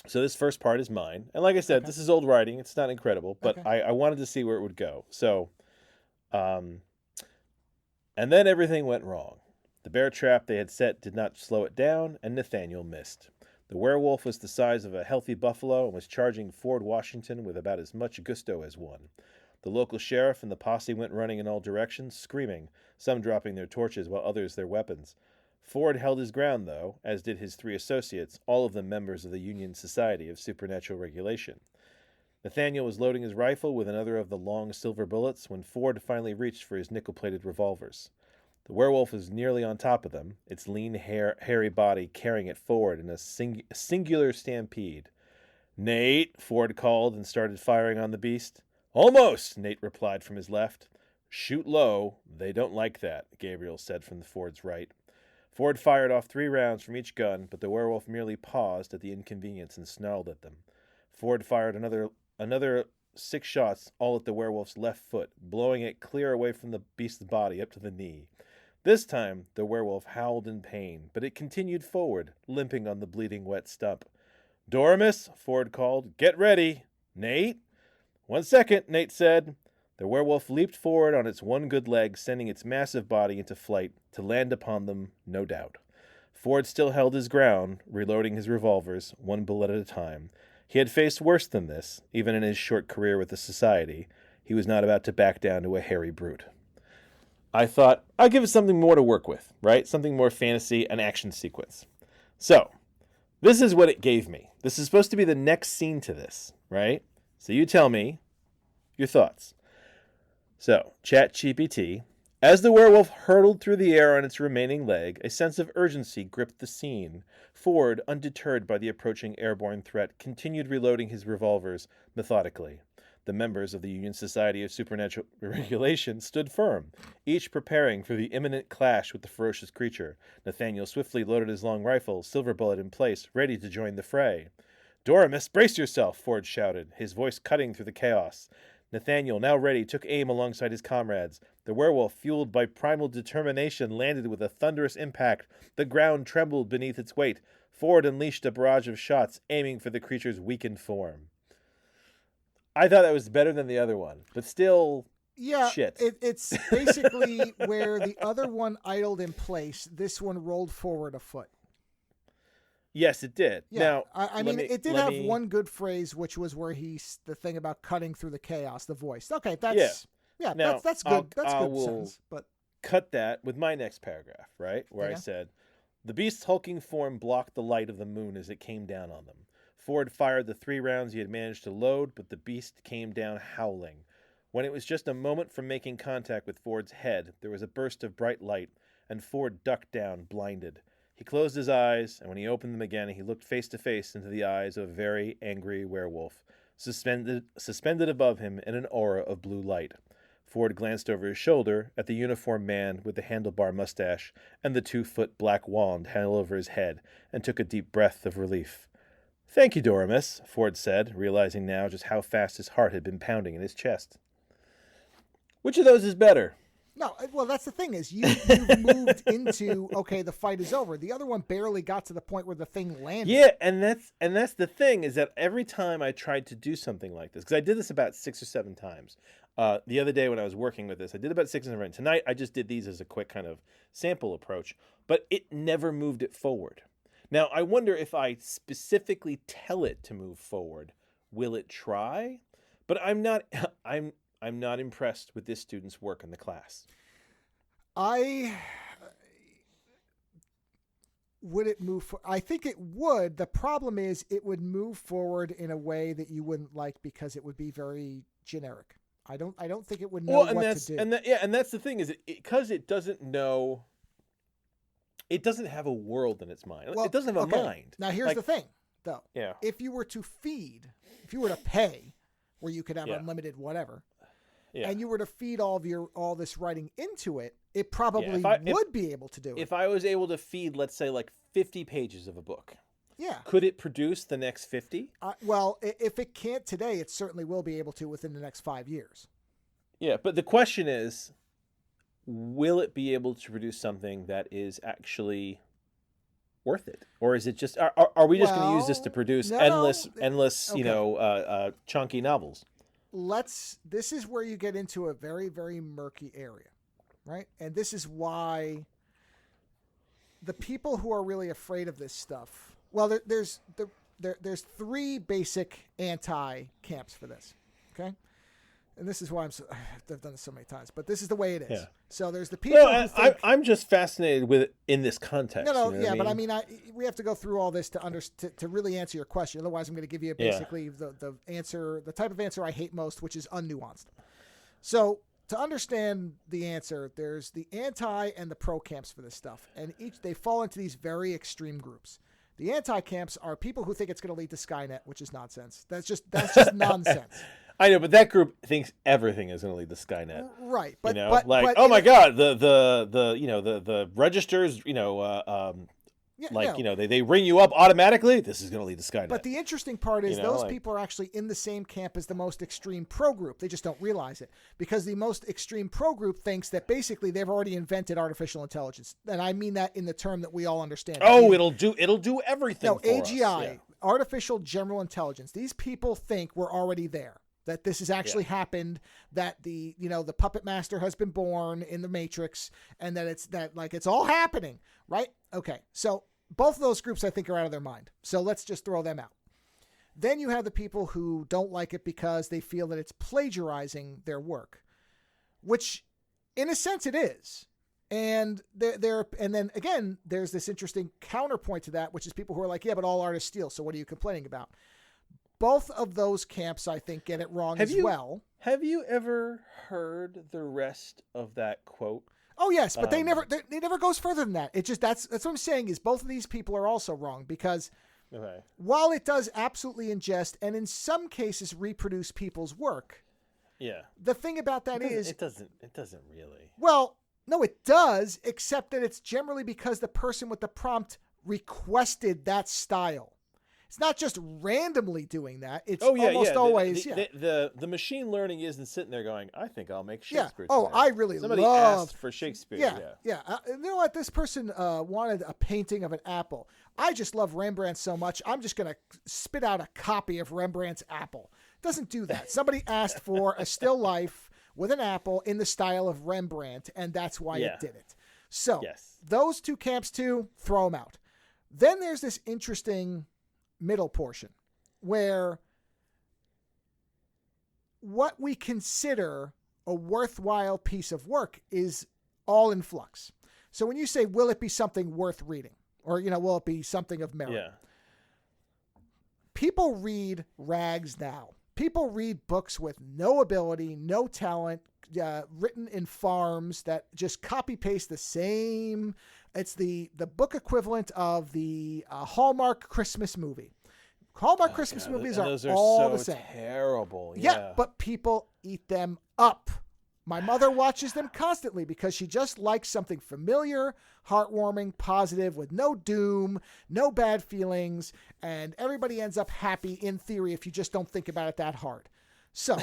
So this first part is mine, and like I said, Okay. this is old writing. It's not incredible, but Okay. I wanted to see where it would go. So, and then everything went wrong. The bear trap they had set did not slow it down, and Nathaniel missed. The werewolf was the size of a healthy buffalo and was charging Ford Washington with about as much gusto as one. The local sheriff and the posse went running in all directions, screaming, some dropping their torches while others their weapons. Ford held his ground, though, as did his 3 associates, all of them members of the Union Society of Supernatural Regulation. Nathaniel was loading his rifle with another of the long silver bullets when Ford finally reached for his nickel-plated revolvers. The werewolf was nearly on top of them, its lean, hairy body carrying it forward in a singular stampede. "Nate," Ford called and started firing on the beast. "Almost," Nate replied from his left. "Shoot low. They don't like that," Gabriel said from Ford's right. Ford fired off 3 rounds from each gun, but the werewolf merely paused at the inconvenience and snarled at them. Ford fired another 6 shots, all at the werewolf's left foot, blowing it clear away from the beast's body up to the knee. This time, the werewolf howled in pain, but it continued forward, limping on the bleeding wet stump. "Doremus," Ford called, "get ready." "Nate?" "1 second," Nate said. The werewolf leaped forward on its one good leg, sending its massive body into flight, to land upon them, no doubt. Ford still held his ground, reloading his revolvers, 1 bullet at a time. He had faced worse than this, even in his short career with the Society. He was not about to back down to a hairy brute. I thought, I'll give it something more to work with, right? Something more fantasy, an action sequence. So, this is what it gave me. This is supposed to be the next scene to this, right? So you tell me your thoughts. So, ChatGPT, as the werewolf hurtled through the air on its remaining leg, a sense of urgency gripped the scene. Ford, undeterred by the approaching airborne threat, continued reloading his revolvers methodically. The members of the Union Society of Supernatural Regulation stood firm, each preparing for the imminent clash with the ferocious creature. Nathaniel swiftly loaded his long rifle, silver bullet in place, ready to join the fray. "Doremus, brace yourself," Ford shouted, his voice cutting through the chaos. Nathaniel, now ready, took aim alongside his comrades. The werewolf, fueled by primal determination, landed with a thunderous impact. The ground trembled beneath its weight. Ford unleashed a barrage of shots, aiming for the creature's weakened form. I thought that was better than the other one, but still, shit. It's basically where the other one idled in place, this one rolled forward a foot. Yes, it did. Yeah, Now, I mean, it did have one good phrase, which was where the thing about cutting through the chaos, the voice. Okay, that's Now, that's good. That's I good will sentence. But cut that with my next paragraph, right? Where I said, "The beast's hulking form blocked the light of the moon as it came down on them. Ford fired the 3 rounds he had managed to load, but the beast came down howling. When it was just a moment from making contact with Ford's head, there was a burst of bright light, and Ford ducked down, blinded. He closed his eyes, and when he opened them again, he looked face to face into the eyes of a very angry werewolf, suspended above him in an aura of blue light. Ford glanced over his shoulder at the uniformed man with the handlebar mustache and the 2-foot black wand held over his head, and took a deep breath of relief. "Thank you, Doremus," Ford said, realizing now just how fast his heart had been pounding in his chest. Which of those is better? no, well, that's the thing is you've moved into okay, the fight is over. The other one barely got to the point where the thing landed. Yeah, and that's the thing is that every time I tried to do something like this, because I did this about 6 or 7 times. The other day when I was working with this, I did about 6 or 7. Tonight, I just did these as a quick kind of sample approach, but it never moved it forward. Now, I wonder if I specifically tell it to move forward, will it try? But I'm not impressed with this student's work in the class. Would it move I think it would. The problem is it would move forward in a way that you wouldn't like because it would be very generic. I don't think it would know what to do. And that's the thing is because it doesn't know. It doesn't have a world in its mind. Well, it doesn't have a mind. Now here's the thing, though. Yeah. If you were to pay, where you could have Yeah. unlimited whatever, Yeah. and you were to feed all this writing into it, it probably would be able to do it. If I was able to feed, let's say, like 50 pages of a book, Yeah. could it produce the next 50? Well, if it can't today, it certainly will be able to within the next 5 years. Yeah, but the question is, will it be able to produce something that is actually worth it, or is it just are we just going to use this to produce endless okay. chunky novels? This is where you get into a very, very murky area, right? And this is why the people who are really afraid of this stuff, well, there's 3 basic anti-camps for this, okay? And this is why I've done this so many times, but this is the way it is. Yeah. So there's the people who think... I'm just fascinated with it in this context. But I mean, we have to go through all this to really answer your question. Otherwise, I'm going to give you basically the answer, the type of answer I hate most, which is unnuanced. So to understand the answer, there's the anti and the pro camps for this stuff, and they fall into these very extreme groups. The anti camps are people who think it's going to lead to Skynet, which is nonsense. That's just nonsense. I know, but that group thinks everything is going to lead to Skynet, right? But oh my God, the registers, they ring you up automatically. This is going to lead to Skynet. But the interesting part is those people are actually in the same camp as the most extreme pro group. They just don't realize it because the most extreme pro group thinks that basically they've already invented artificial intelligence, and I mean that in the term that we all understand. Oh, it'll do everything. No, for AGI, us. Yeah. artificial general intelligence. These people think we're already there. That this has actually happened, that the puppet master has been born in the Matrix, and that it's all happening, right? Okay, so both of those groups I think are out of their mind. So let's just throw them out. Then you have the people who don't like it because they feel that it's plagiarizing their work, which in a sense it is. And and then again, there's this interesting counterpoint to that, which is people who are like, yeah, but all artists steal, so what are you complaining about? Both of those camps, I think, get it wrong well. Have you ever heard the rest of that quote? Oh yes, but they never goes further than that. It just that's what I'm saying is both of these people are also wrong because while it does absolutely ingest and in some cases reproduce people's work, the thing about that is it doesn't really. Well, no, it does, except that it's generally because the person with the prompt requested that style. It's not just randomly doing that. It's almost always. The machine learning isn't sitting there going, I think I'll make Shakespeare. Yeah. Oh, today. I really Somebody love asked for Shakespeare. Yeah. You know what? This person wanted a painting of an apple. I just love Rembrandt so much. I'm just going to spit out a copy of Rembrandt's apple. It doesn't do that. Somebody asked for a still life with an apple in the style of Rembrandt, and that's why it did it. So those two camps too, throw them out. Then there's this interesting middle portion where what we consider a worthwhile piece of work is all in flux. So when you say, will it be something worth reading? Or, will it be something of merit? Yeah. People read rags now. People read books with no ability, no talent, written in farms that just copy paste the same. It's the book equivalent of the Hallmark Christmas movie. Hallmark Christmas movies are all the same. Terrible. Yeah, but people eat them up. My mother watches them constantly because she just likes something familiar, heartwarming, positive, with no doom, no bad feelings, and everybody ends up happy in theory if you just don't think about it that hard. So,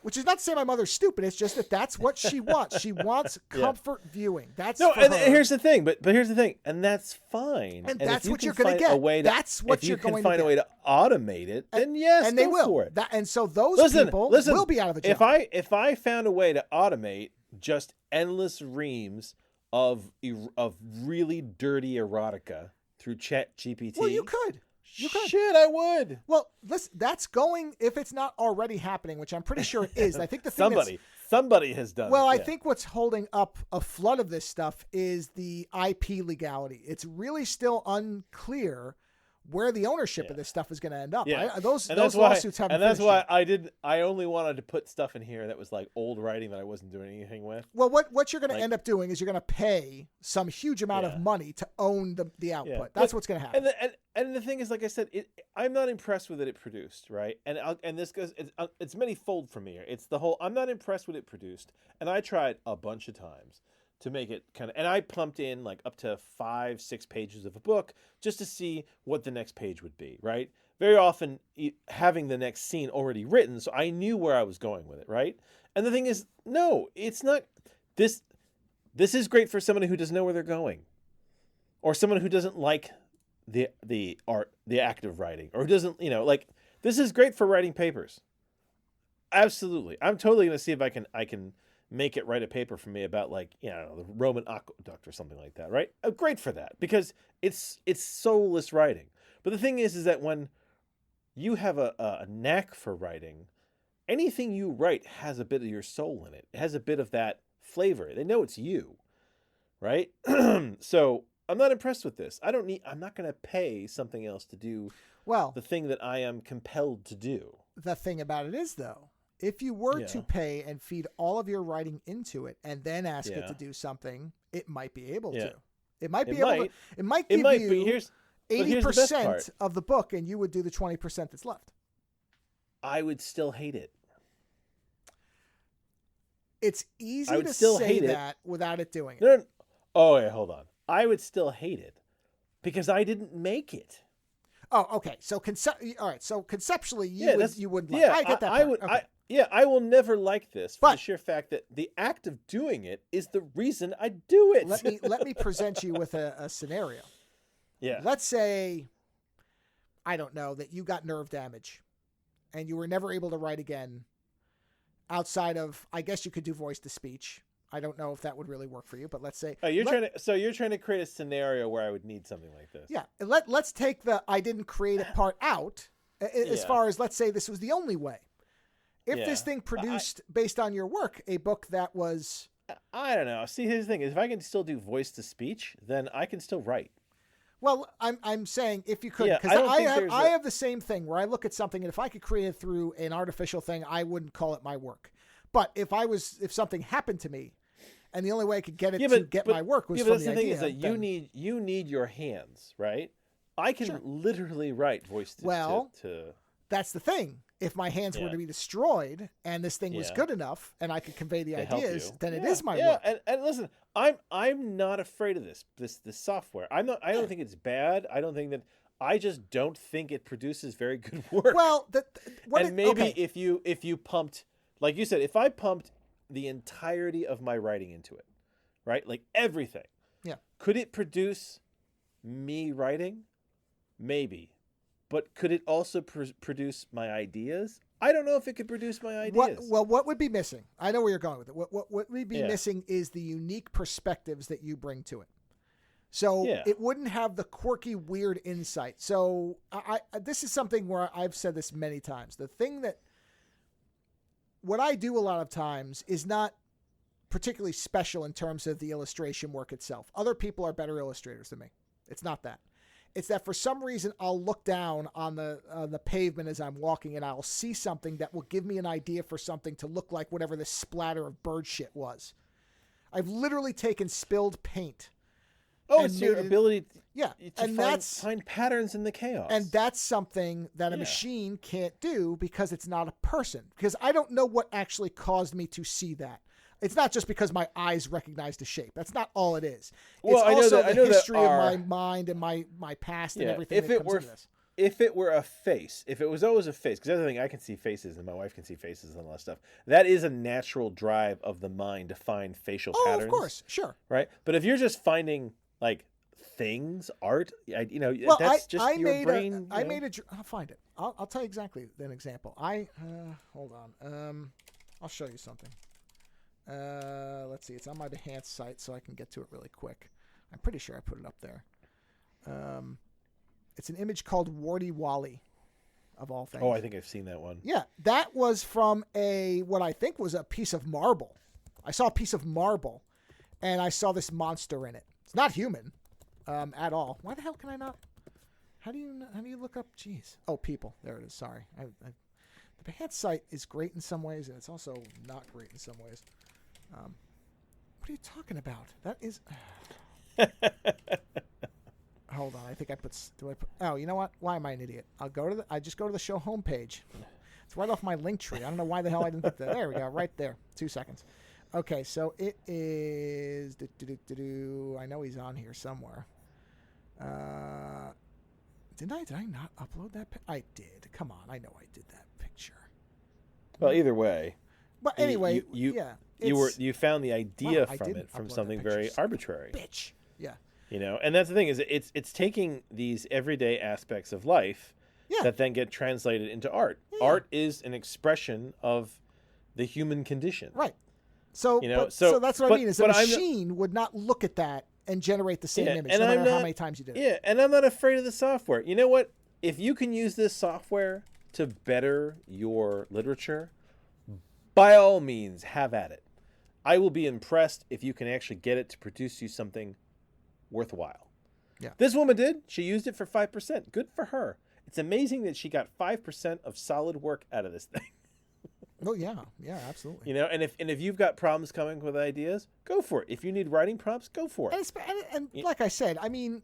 which is not to say my mother's stupid. It's just that that's what she wants. She wants comfort viewing. That's and here's the thing. But here's the thing, and that's fine. And that's what you're going to get. That's what you're going to get. If you can find a way to automate it, then yes, and they will. For it. And so those people will be out of a job. If I found a way to automate just endless reams of really dirty erotica through ChatGPT, well, you could. Shit, I would. Well, listen, that's going, if it's not already happening, which I'm pretty sure it is. I think the thing somebody has done well, it. I think what's holding up a flood of this stuff is the IP legality. It's really still unclear where the ownership of this stuff is going to end up. Yeah. Those that's lawsuits why, haven't and that's finished why yet. I only wanted to put stuff in here that was like old writing that I wasn't doing anything with. Well, what you're going to Like- end up doing is you're going to pay some huge amount of money to own the output. Yeah. That's what's going to happen. And the thing is, like I said, I'm not impressed with it produced, right? And this goes, it's many-fold for me. It's the whole, I'm not impressed with it produced, and I tried a bunch of times to make it kind of, and I plumped in like up to 5-6 pages of a book just to see what the next page would be, right? Very often having the next scene already written, so I knew where I was going with it, right? And the thing is, no, it's not. This is great for somebody who doesn't know where they're going, or someone who doesn't like the art, the act of writing, or who doesn't, like, this is great for writing papers. Absolutely, I'm totally gonna see if I can make it write a paper for me about, like, the Roman aqueduct or something like that, right? Great for that, because it's soulless writing. But the thing is that when you have a knack for writing, anything you write has a bit of your soul in it. It has a bit of that flavor. They know it's you, right? So I'm not impressed with this. I'm not going to pay something else to do the thing that I am compelled to do. The thing about it is, though, if you were to pay and feed all of your writing into it and then ask it to do something, it might be able to. It might be able to. It might give you 80% of the book, and you would do the 20% that's left. I would still hate it. It's easy to say that without it doing it. Oh, wait, hold on. I would still hate it because I didn't make it. Oh, okay. So all right. So conceptually, you wouldn't like. Yeah, I get that. I would. Okay. I will never like this for the sheer fact that the act of doing it is the reason I do it. Let me present you with a scenario. Yeah. Let's say, I don't know, that you got nerve damage, and you were never able to write again. Outside of, I guess you could do voice to speech. I don't know if that would really work for you, but let's say you're trying to create a scenario where I would need something like this. Yeah, let's take the I didn't create it part out. As far as, let's say this was the only way. If this thing produced, based on your work, a book that was, I don't know. See, here's the thing: is if I can still do voice to speech, then I can still write. Well, I'm saying if you could, because I have the same thing where I look at something, and if I could create it through an artificial thing, I wouldn't call it my work. But if something happened to me, and the only way I could get it to get my work was from the idea. Thing is that you need your hands, right? I can literally write voice to. That's the thing. If my hands were to be destroyed and this thing was good enough and I could convey the ideas, then it is my work. And listen, I'm not afraid of this software. I don't think it's bad. I just don't think it produces very good work. Well, if you pumped, like you said, if I pumped the entirety of my writing into it, right? Like everything. Yeah. Could it produce me writing? Maybe. But could it also produce my ideas? I don't know if it could produce my ideas. What would be missing? I know where you're going with it. What would be missing is the unique perspectives that you bring to it. So it wouldn't have the quirky, weird insight. So this is something where I've said this many times. The thing that what I do a lot of times is not particularly special in terms of the illustration work itself. Other people are better illustrators than me. It's not that. It's that for some reason I'll look down on the pavement as I'm walking and I'll see something that will give me an idea for something to look like whatever this splatter of bird shit was. I've literally taken spilled paint. Oh, it's your ability to find patterns in the chaos. And that's something that a machine can't do because it's not a person. Because I don't know what actually caused me to see that. It's not just because my eyes recognized the shape. That's not all it is. It's also the history of my mind and my past and everything that comes into this. If it were a face, if it was always a face, because the other thing, I can see faces and my wife can see faces and all that stuff. That is a natural drive of the mind to find facial patterns. Oh, of course, sure. Right? But if you're just finding, like, things, art, that's just your brain. I'll find it. I'll tell you exactly an example. Hold on. I'll show you something. Let's see. It's on my Behance site, so I can get to it really quick. I'm pretty sure I put it up there. It's an image called Warty Wally, of all things. Oh, I think I've seen that one. Yeah, that was from what I think was a piece of marble. I saw a piece of marble, and I saw this monster in it. It's not human at all. Why the hell can I not? How do you look up? Jeez. Oh, people. There it is. Sorry. The Behance site is great in some ways, and it's also not great in some ways. What are you talking about? That is. Hold on. I think I put. Oh, you know what? Why am I an idiot? I just go to the show homepage. It's right off my link tree. I don't know why the hell I didn't put that. There we go. Right there. 2 seconds. Okay, so it is. I know he's on here somewhere. Did I not upload that? I did. Come on, I know I did that picture. Well, either way. But anyway, you found the idea Wow, from it from something very arbitrary. Bitch. Yeah. And that's the thing is it's taking these everyday aspects of life that then get translated into art. Yeah. Art is an expression of the human condition. Right. So that's what I mean is a machine would not look at that and generate the same image, no matter how many times you did it. Yeah, and I'm not afraid of the software. You know what? If you can use this software to better your literature, by all means, have at it. I will be impressed if you can actually get it to produce you something worthwhile. Yeah. This woman did. She used it for 5%. Good for her. It's amazing that she got 5% of solid work out of this thing. Oh yeah, absolutely. And if you've got problems coming with ideas, go for it. If you need writing prompts, go for it. And like I said, I mean,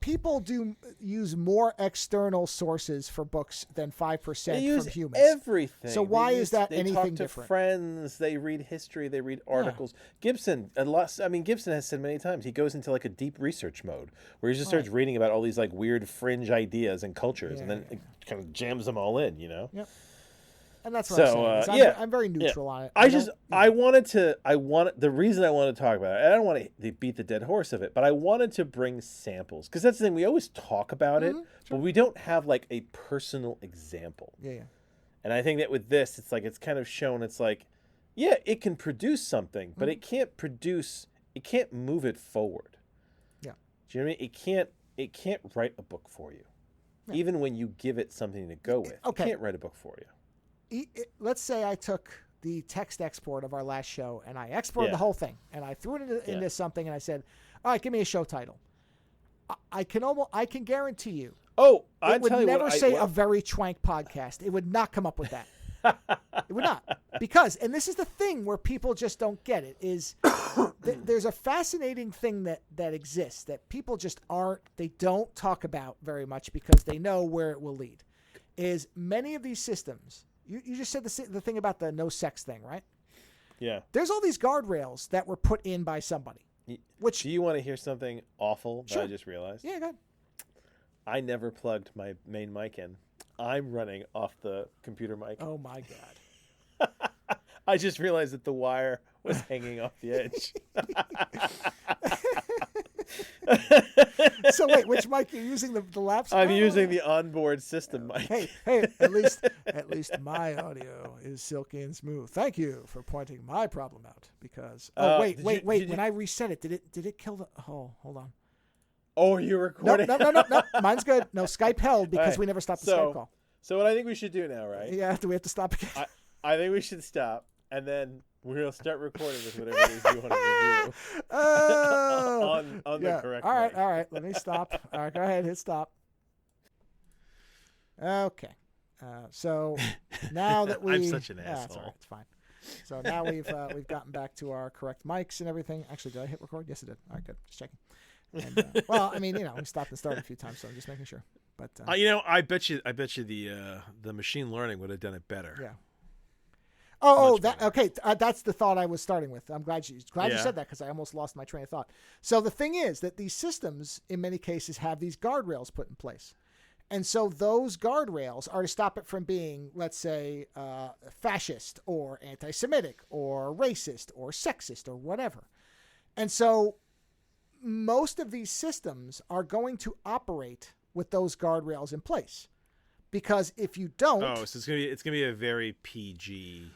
people do use more external sources for books than 5% from humans. Everything. So why is that anything different? They talk to friends. They read history. They read articles. Gibson has said many times he goes into like a deep research mode where he just starts reading about all these like weird fringe ideas and cultures, and then it kind of jams them all in. Yep. And that's what I'm saying. I'm very neutral on it. The reason I wanted to talk about it, I don't want to beat the dead horse of it, but I wanted to bring samples. Because that's the thing, we always talk about it, but we don't have like a personal example. Yeah. And I think that with this, it's kind of shown, it's like, yeah, it can produce something, but it can't move it forward. Yeah. Do you know what I mean? It can't write a book for you. Yeah. Even when you give it something to go with. It can't write a book for you. Let's say I took the text export of our last show and I exported the whole thing and I threw it into something and I said, all right, give me a show title. I can guarantee you. Oh, it would never say a very Schwank podcast. It would not come up with that. It would not. Because, and this is the thing where people just don't get it, is there's a fascinating thing that exists that people just they don't talk about very much because they know where it will lead. Is many of these systems, you just said the thing about the no sex thing, right? Yeah. There's all these guardrails that were put in by somebody. Do you want to hear something awful that I just realized? Yeah, go ahead. I never plugged my main mic in. I'm running off the computer mic. Oh, my God. I just realized that the wire was hanging off the edge. So wait, which mic are you using? The laptop? I'm using the onboard system mic. Hey, at least my audio is silky and smooth. Thank you for pointing my problem out. Because wait. When I reset it, did it kill the? Oh, hold on. Oh, you're recording? No. Mine's good. No, Skype held because we never stopped the Skype call. So what I think we should do now, right? Yeah, do we have to stop again? I think we should stop, and then we'll start recording with whatever it is you want to review. Oh, on the correct All mic. right. Let me stop. All right, go ahead. Hit stop. Okay. So now that we... I'm such an asshole. That's all right. It's fine. So now we've gotten back to our correct mics and everything. Actually, did I hit record? Yes, I did. All right, good. Just checking. And, well, I mean, we stopped and started a few times, so I'm just making sure. But I bet you the machine learning would have done it better. Yeah. That's the thought I was starting with. I'm glad you said that because I almost lost my train of thought. So the thing is that these systems, in many cases, have these guardrails put in place. And so those guardrails are to stop it from being, let's say, fascist or anti-Semitic or racist or sexist or whatever. And so most of these systems are going to operate with those guardrails in place. Because if you don't... Oh, so it's gonna be a very PG...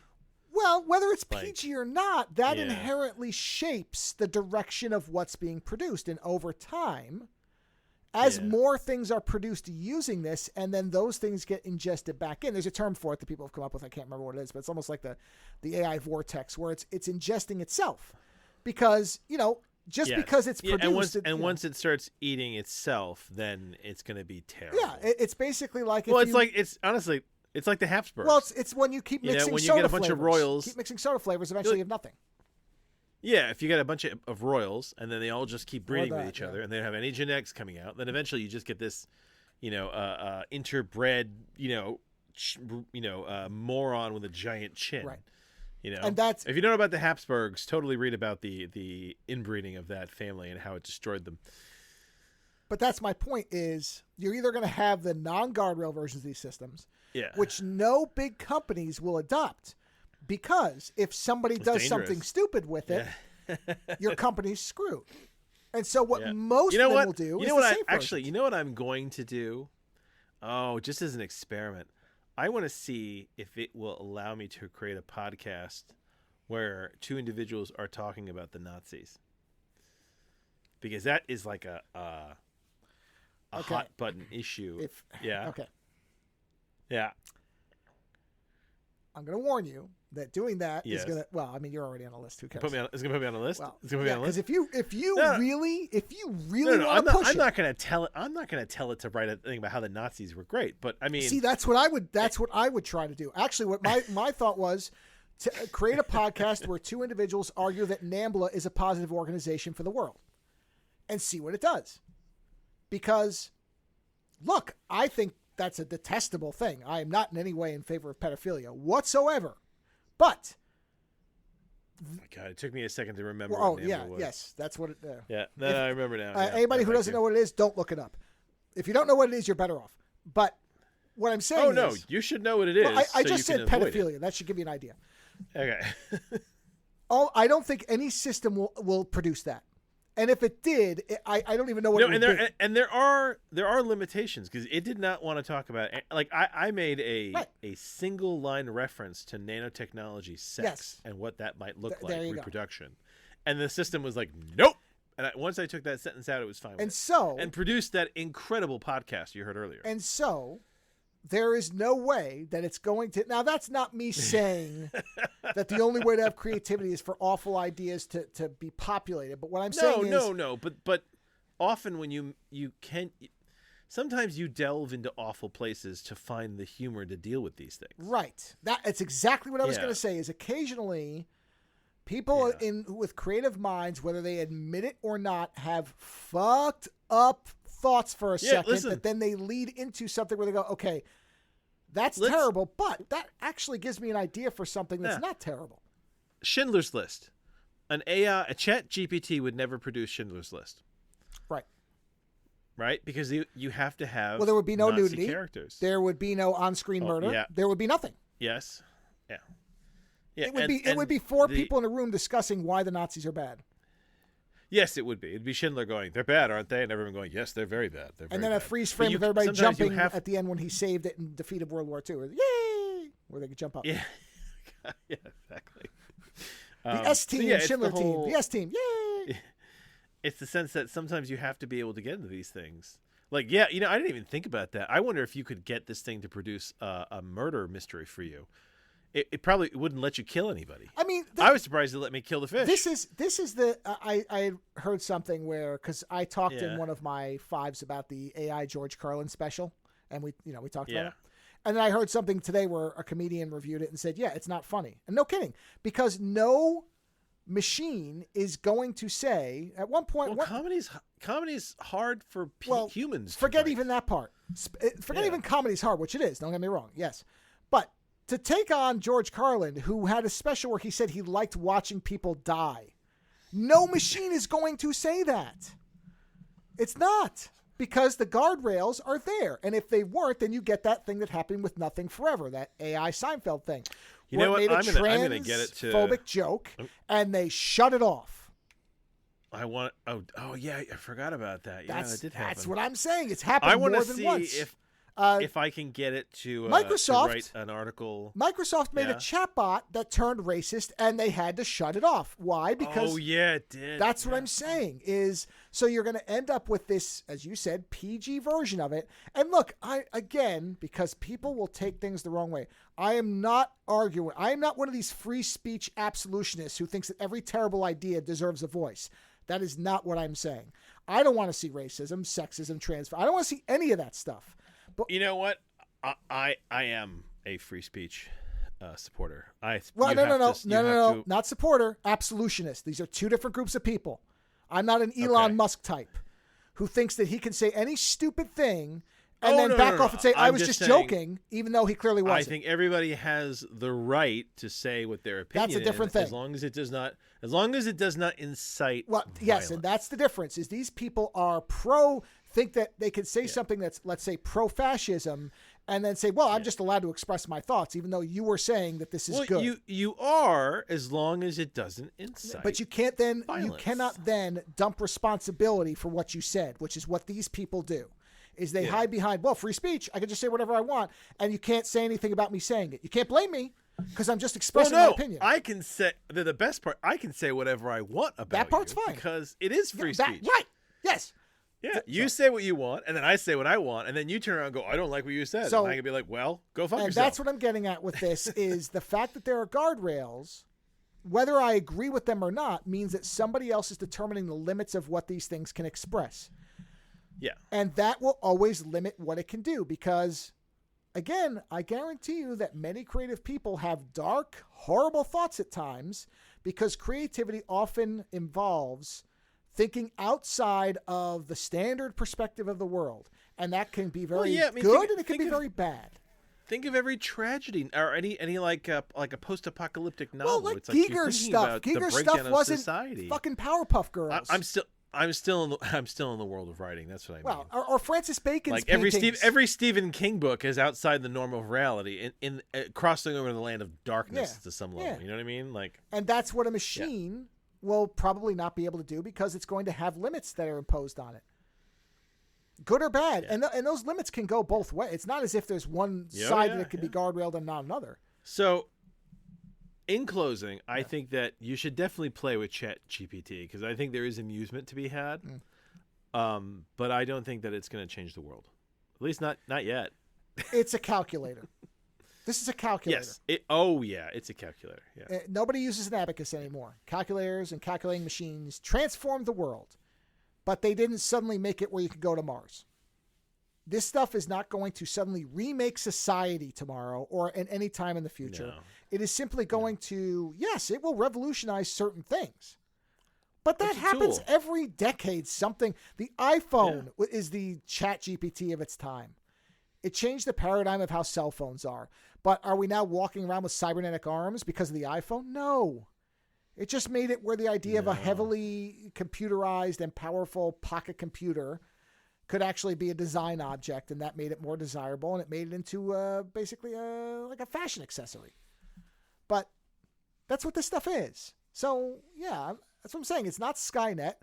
Well, whether it's PG or not, that inherently shapes the direction of what's being produced. And over time, as more things are produced using this, and then those things get ingested back in. There's a term for it that people have come up with. I can't remember what it is, but it's almost like the AI vortex, where it's ingesting itself. Because, just Yes. because it's Yeah, produced. once it starts eating itself, then it's going to be terrible. Yeah, it's basically like it's honestly it's like the Habsburgs. Well, it's when you keep mixing when you soda get a bunch flavors. of Royals, Keep mixing soda flavors, eventually you have nothing. Yeah, if you get a bunch of Royals and then they all just keep breeding with each other yeah. and they don't have any genetics coming out, then eventually you just get this, interbred, moron with a giant chin. Right. And that's, if you don't know about the Habsburgs, totally read about the inbreeding of that family and how it destroyed them. But that's my point is you're either going to have the non-guardrail versions of these systems, which no big companies will adopt, because if somebody does something stupid with it, your company's screwed. And so what most of them will do is the safe versions. You know what I'm going to do? Oh, just as an experiment. I want to see if it will allow me to create a podcast where two individuals are talking about the Nazis. Because that is like a hot button issue. Okay. Yeah. I'm going to warn you that doing that is going to, well, I mean, you're already on a list. Who cares? It's going to put me on a list? Well, it's going to put me on a list? Because if you really want to push it. I'm not going to tell it to write a thing about how the Nazis were great, but I mean. See, that's what I would try to do. Actually, what my thought was to create a podcast where two individuals argue that NAMBLA is a positive organization for the world and see what it does. Because, look, I think that's a detestable thing. I am not in any way in favor of pedophilia whatsoever. But oh my God, it took me a second to remember. Well, yes, that's what it. I remember now. Anybody who doesn't know what it is, don't look it up. If you don't know what it is, you're better off. But what I'm saying is, no, you should know what it is. Well, I so just said pedophilia. It. That should give you an idea. Okay. I don't think any system will produce that. And if it did, I don't even know what it would be. And there are limitations, because it did not want to talk about, like, I made a single line reference to nanotechnology, sex, and what that might look like, reproduction. And the system was like, nope. And once I took that sentence out, it was fine with it. And produced that incredible podcast you heard earlier. And so there is no way that it's going to. Now, that's not me saying that the only way to have creativity is for awful ideas to be populated. But what I'm saying is. No. But often when you can. Sometimes you delve into awful places to find the humor to deal with these things. Right. That's exactly what I was going to say, is occasionally people with creative minds, whether they admit it or not, have fucked up thoughts for a second that then they lead into something where they go, okay, that's terrible, but that actually gives me an idea for something that's not terrible. Schindler's List. A chat GPT would never produce Schindler's List. Right? Because you have to have there would be no Nazi nudity. Characters. There would be no on-screen murder. Yeah. There would be nothing. Yes. Yeah. It would be four people in a room discussing why the Nazis are bad. Yes, it would be. It'd be Schindler going, "They're bad, aren't they?" And everyone going, "Yes, they're very bad." And then a freeze frame of everybody jumping at the end when he saved it and defeated World War II. Yay! Where they could jump up. Yeah. Yeah, exactly. The S team, Schindler team. The S team. Yay! It's the sense that sometimes you have to be able to get into these things. Like, I didn't even think about that. I wonder if you could get this thing to produce a murder mystery for you. It probably wouldn't let you kill anybody. I mean, I was surprised it let me kill the fish. This is the I heard something where, because I talked in one of my fives about the AI George Carlin special, and we talked about it. And then I heard something today where a comedian reviewed it and said, "Yeah, it's not funny." And no kidding, because no machine is going to say at one point. Well, comedy's hard for humans. Forget even that part. Forget even comedy's hard, which it is. Don't get me wrong. Yes, but to take on George Carlin, who had a special where he said he liked watching people die, no machine is going to say that. It's not, because the guardrails are there, and if they weren't, then you get that thing that happened with Nothing Forever, that AI Seinfeld thing. You know what? Made a I'm gonna get it to transphobic joke, and they shut it off. I forgot about that. Yeah, that did happen. That's what I'm saying. It's happened more than once. If I can get it to Microsoft to write an article. Microsoft made a chatbot that turned racist, and they had to shut it off. Why? Because it did. That's what I'm saying. Is so you're going to end up with this, as you said, PG version of it. And look, because people will take things the wrong way. I am not arguing. I am not one of these free speech absolutionists who thinks that every terrible idea deserves a voice. That is not what I'm saying. I don't want to see racism, sexism, transfer. I don't want to see any of that stuff. But You know what? I am a free speech supporter. No, not supporter, absolutionist. These are two different groups of people. I'm not an Elon Musk type who thinks that he can say any stupid thing and then back off and say, I was just joking, even though he clearly wasn't. I think everybody has the right to say what their opinion is. That's a different thing. As long as it does not incite yes, and that's the difference, is these people are think that they can say something that's, let's say, pro-fascism, and then say, well, I'm just allowed to express my thoughts, even though you were saying that this is good. You are, as long as it doesn't incite. But you can't then, violence. you cannot then dump responsibility for what you said, which is what these people do. Is they hide behind, well, free speech, I can just say whatever I want, and you can't say anything about me saying it. You can't blame me, because I'm just expressing my opinion. I can say, the best part, I can say whatever I want about that part's fine. Because it is free speech. Right, yes. Yeah, you say what you want, and then I say what I want, and then you turn around and go, I don't like what you said. So, and I can be like, well, go fuck yourself. And that's what I'm getting at with this, is the fact that there are guardrails, whether I agree with them or not, means that somebody else is determining the limits of what these things can express. Yeah. And that will always limit what it can do, because, again, I guarantee you that many creative people have dark, horrible thoughts at times, because creativity often involves thinking outside of the standard perspective of the world. And that can be very good, and it can be very bad. Think of every tragedy, or any like a post-apocalyptic novel. Well, like it's like Giger's stuff. Giger's stuff wasn't society. Fucking Powerpuff Girls. I'm still in the world of writing. That's what I mean. Well, or Francis Bacon's like paintings. every Stephen King book is outside the norm of reality, in crossing over the land of darkness to some level. You know what I mean? Like, and that's what a machine will probably not be able to do, because it's going to have limits that are imposed on it, good or bad. And those limits can go both ways. It's not as if there's one side that can be guardrailed and not another. So, in closing, I think that you should definitely play with ChatGPT, because I think there is amusement to be had. But I don't think that it's going to change the world. At least not yet. It's a calculator. This is a calculator. Yes. It's a calculator. Yeah. Nobody uses an abacus anymore. Calculators and calculating machines transformed the world, but they didn't suddenly make it where you could go to Mars. This stuff is not going to suddenly remake society tomorrow or at any time in the future. No. It is simply going to, yes, it will revolutionize certain things. But that happens every decade. The iPhone is the ChatGPT of its time. It changed the paradigm of how cell phones are. But are we now walking around with cybernetic arms because of the iPhone? No. It just made it where the idea of a heavily computerized and powerful pocket computer could actually be a design object, and that made it more desirable, and it made it into basically like a fashion accessory. But that's what this stuff is. So, yeah, that's what I'm saying. It's not Skynet,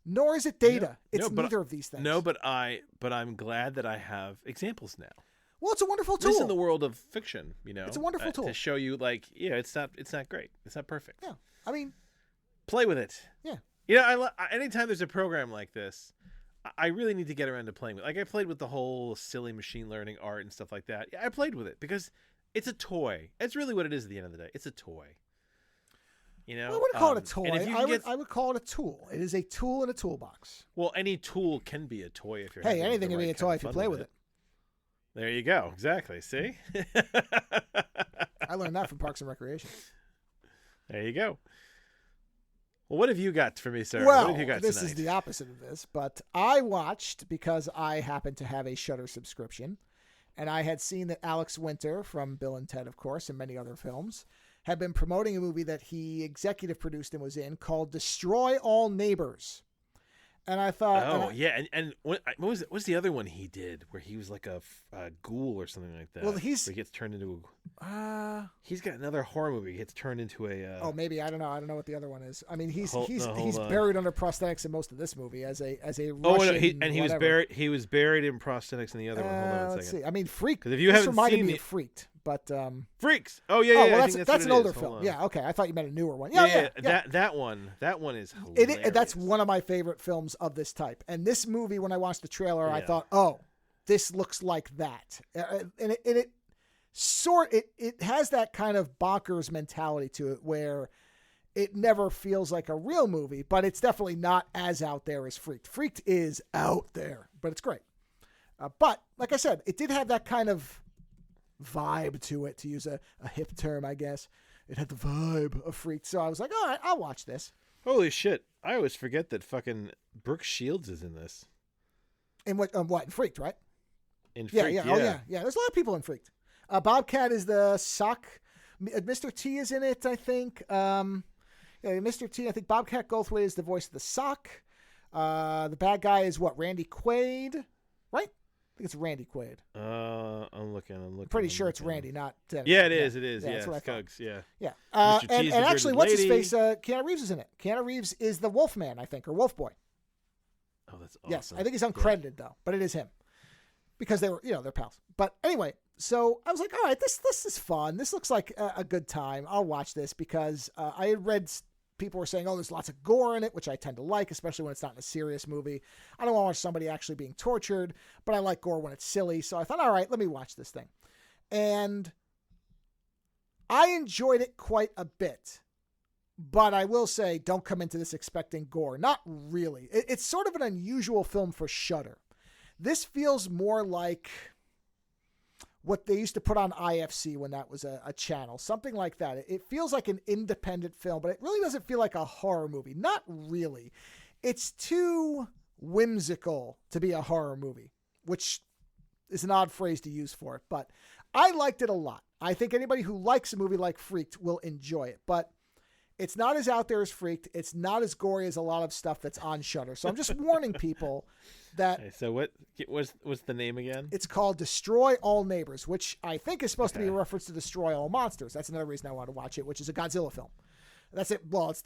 nor is it data. It's neither of these things. No, but I'm glad that I have examples now. Well, it's a wonderful tool. At least in the world of fiction, It's a wonderful tool to show you, like, it's not great. It's not perfect. Yeah, I mean, play with it. Yeah. Anytime there's a program like this, I really need to get around to playing with it. Like, I played with the whole silly machine learning art and stuff like that. Yeah, I played with it because it's a toy. That's really what it is at the end of the day. It's a toy. Well, I wouldn't call it a toy. I would call it a tool. It is a tool in a toolbox. Well, any tool can be a toy if you're. Hey, anything can be a toy if you play with it. There you go. Exactly. See? I learned that from Parks and Recreation. There you go. Well, what have you got for me, sir? Well, what have you got this tonight? is the opposite of this, but I watched, because I happen to have a Shudder subscription, and I had seen that Alex Winter from Bill and Ted, of course, and many other films, had been promoting a movie that he executive produced and was in called Destroy All Neighbors. And I thought... and what was the other one he did where he was like a ghoul or something like that? Well, where he gets turned into a... he's got another horror movie. He gets turned into a... maybe. I don't know. I don't know what the other one is. I mean, he's buried under prosthetics in most of this movie as a Russian... he was buried in prosthetics in the other one. Hold on a second. Let's see. I mean, Freak. Because if you haven't seen me of Freaked. But Freaks. Oh yeah, well, I think that's an older is. film. Yeah, okay. I thought you meant a newer one. Yeah. That one is hilarious. That's one of my favorite films of this type. And this movie, when I watched the trailer, I thought, oh, this looks like that. And it has that kind of bonkers mentality to it, where it never feels like a real movie, but it's definitely not as out there as Freaked. Freaked is out there, but it's great. But like I said, it did have that kind of vibe to it, to use a hip term, I guess. It had the vibe of Freaked. So I was like, all right, I'll watch this. Holy shit. I always forget that fucking Brooke Shields is in this. In what? In Freaked, right? In Freaked, yeah. Oh, yeah. There's a lot of people in Freaked. Bobcat is the sock. Mr. T is in it, I think. Mr. T, I think Bobcat Goldthwait is the voice of the sock. The bad guy is what? Randy Quaid, right? I think it's Randy Quaid. I'm looking. I'm pretty sure it's Randy, not Dennis. Yeah, it is. Yeah, that's what I thought. Cugs, yeah. Yeah. Mr. T is and the actually, bearded what's his lady. face? Keanu Reeves is in it. Keanu Reeves is the Wolfman, I think, or Wolf Boy. Oh, that's awesome. Yes, I think he's uncredited though, but it is him because they were, they're pals. But anyway, so I was like, all right, this is fun. This looks like a good time. I'll watch this because I had read people were saying, oh, there's lots of gore in it, which I tend to like, especially when it's not in a serious movie. I don't want to watch somebody actually being tortured, but I like gore when it's silly. So I thought, all right, let me watch this thing. And I enjoyed it quite a bit. But I will say, don't come into this expecting gore. Not really. It's sort of an unusual film for Shudder. This feels more like what they used to put on IFC when that was a channel. Something like that. It feels like an independent film, but it really doesn't feel like a horror movie. Not really. It's too whimsical to be a horror movie, which is an odd phrase to use for it. But I liked it a lot. I think anybody who likes a movie like Freaked will enjoy it. But it's not as out there as Freaked. It's not as gory as a lot of stuff that's on Shudder. So I'm just warning people that. Okay, so what's the name again? It's called Destroy All Neighbors, which I think is supposed to be a reference to Destroy All Monsters. That's another reason I wanted to watch it, which is a Godzilla film. That's it. Well, it's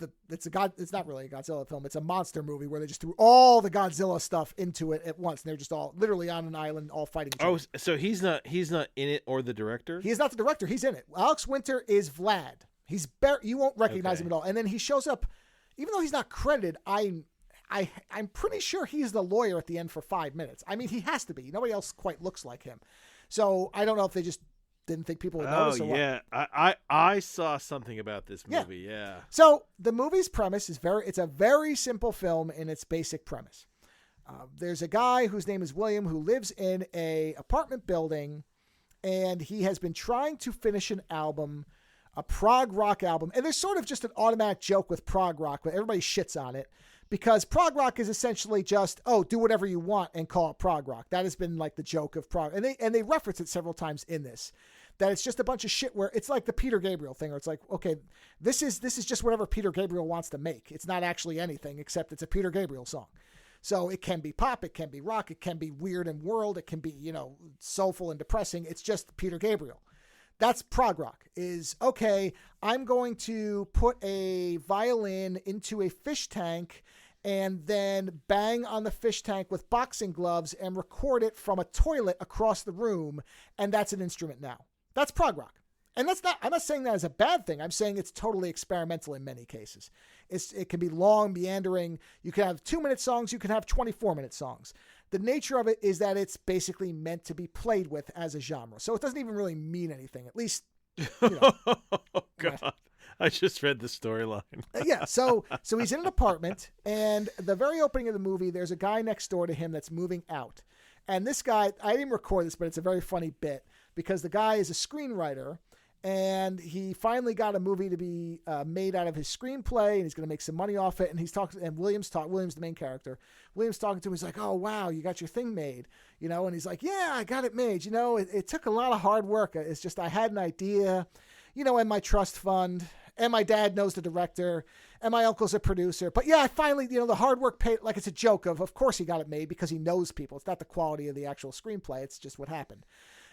not really a Godzilla film. It's a monster movie where they just threw all the Godzilla stuff into it at once, and they're just all literally on an island, all fighting each other. Oh, so he's not in it or the director? He is not the director. He's in it. Alex Winter is Vlad. You won't recognize him at all. And then he shows up, even though he's not credited. I'm pretty sure he's the lawyer at the end for 5 minutes. I mean, he has to be. Nobody else quite looks like him. So I don't know if they just didn't think people would notice. Oh, or yeah. what. I saw something about this movie. Yeah. So the movie's premise is it's a very simple film in its basic premise. There's a guy whose name is William who lives in a apartment building, and he has been trying to finish an album, a prog rock album. And there's sort of just an automatic joke with prog rock, but everybody shits on it because prog rock is essentially just, do whatever you want and call it prog rock. That has been like the joke of prog. And they reference it several times in this, that it's just a bunch of shit where it's like the Peter Gabriel thing, where it's like, okay, this is just whatever Peter Gabriel wants to make. It's not actually anything except it's a Peter Gabriel song. So it can be pop, it can be rock, it can be weird and world, it can be, soulful and depressing. It's just Peter Gabriel. That's prog rock. Is, okay, I'm going to put a violin into a fish tank and then bang on the fish tank with boxing gloves and record it from a toilet across the room, and that's an instrument now. That's prog rock. And I'm not saying that as a bad thing. I'm saying it's totally experimental in many cases. It can be long, meandering. You can have 2-minute songs. You can have 24-minute songs. The nature of it is that it's basically meant to be played with as a genre. So it doesn't even really mean anything, at least, Oh, God. I just read the storyline. Yeah. So he's in an apartment, and the very opening of the movie, there's a guy next door to him that's moving out. And this guy, I didn't record this, but it's a very funny bit because the guy is a screenwriter, and he finally got a movie to be made out of his screenplay, and he's going to make some money off it. And he's talking, and William's the main character. William's talking to him. He's like, "Oh, wow, you got your thing made," And he's like, "Yeah, I got it made. It took a lot of hard work. It's just I had an idea, and my trust fund, and my dad knows the director, and my uncle's a producer. But yeah, I finally, the hard work paid. Like it's a joke of course he got it made because he knows people. It's not the quality of the actual screenplay. It's just what happened."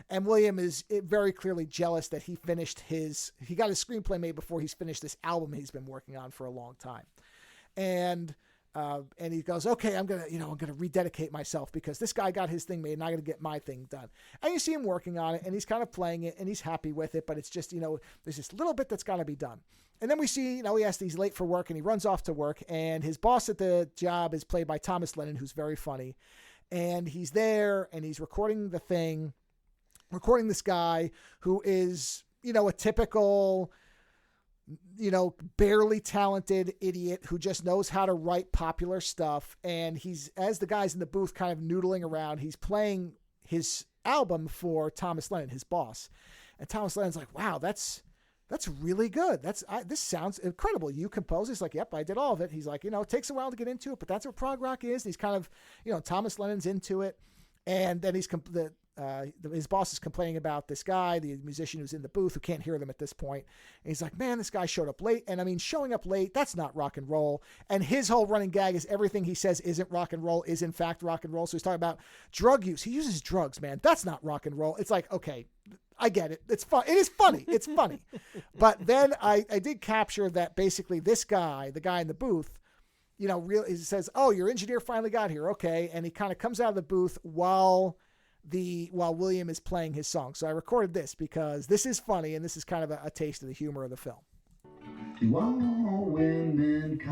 And William is very clearly jealous that he got his screenplay made before he's finished this album he's been working on for a long time. And he goes, "Okay, I'm gonna rededicate myself because this guy got his thing made and I gotta get my thing done." And you see him working on it and he's kind of playing it and he's happy with it, but it's just, there's this little bit that's gotta be done. And then we see, he's late for work and he runs off to work, and his boss at the job is played by Thomas Lennon, who's very funny. And he's there and he's recording this guy who is, a typical barely talented idiot who just knows how to write popular stuff. And he's, as the guys in the booth kind of noodling around, he's playing his album for Thomas Lennon, his boss. And Thomas Lennon's like, wow, that's really good. This sounds incredible. You composed? He's like, yep, I did all of it. He's like, it takes a while to get into it, but that's what prog rock is. And he's kind of, Thomas Lennon's into it. And then his boss is complaining about this guy, the musician who's in the booth, who can't hear them at this point. And he's like, man, this guy showed up late. And I mean, showing up late, that's not rock and roll. And his whole running gag is everything he says isn't rock and roll is in fact rock and roll. So he's talking about drug use. He uses drugs, man. That's not rock and roll. It's like, okay, I get it. It's fun. It is funny. It's funny. But then I did capture that basically this guy, the guy in the booth, really, he says, oh, your engineer finally got here. Okay. And he kind of comes out of the booth while William is playing his song. So I recorded this because this is funny, and this is kind of a taste of the humor of the film. To all womenkind.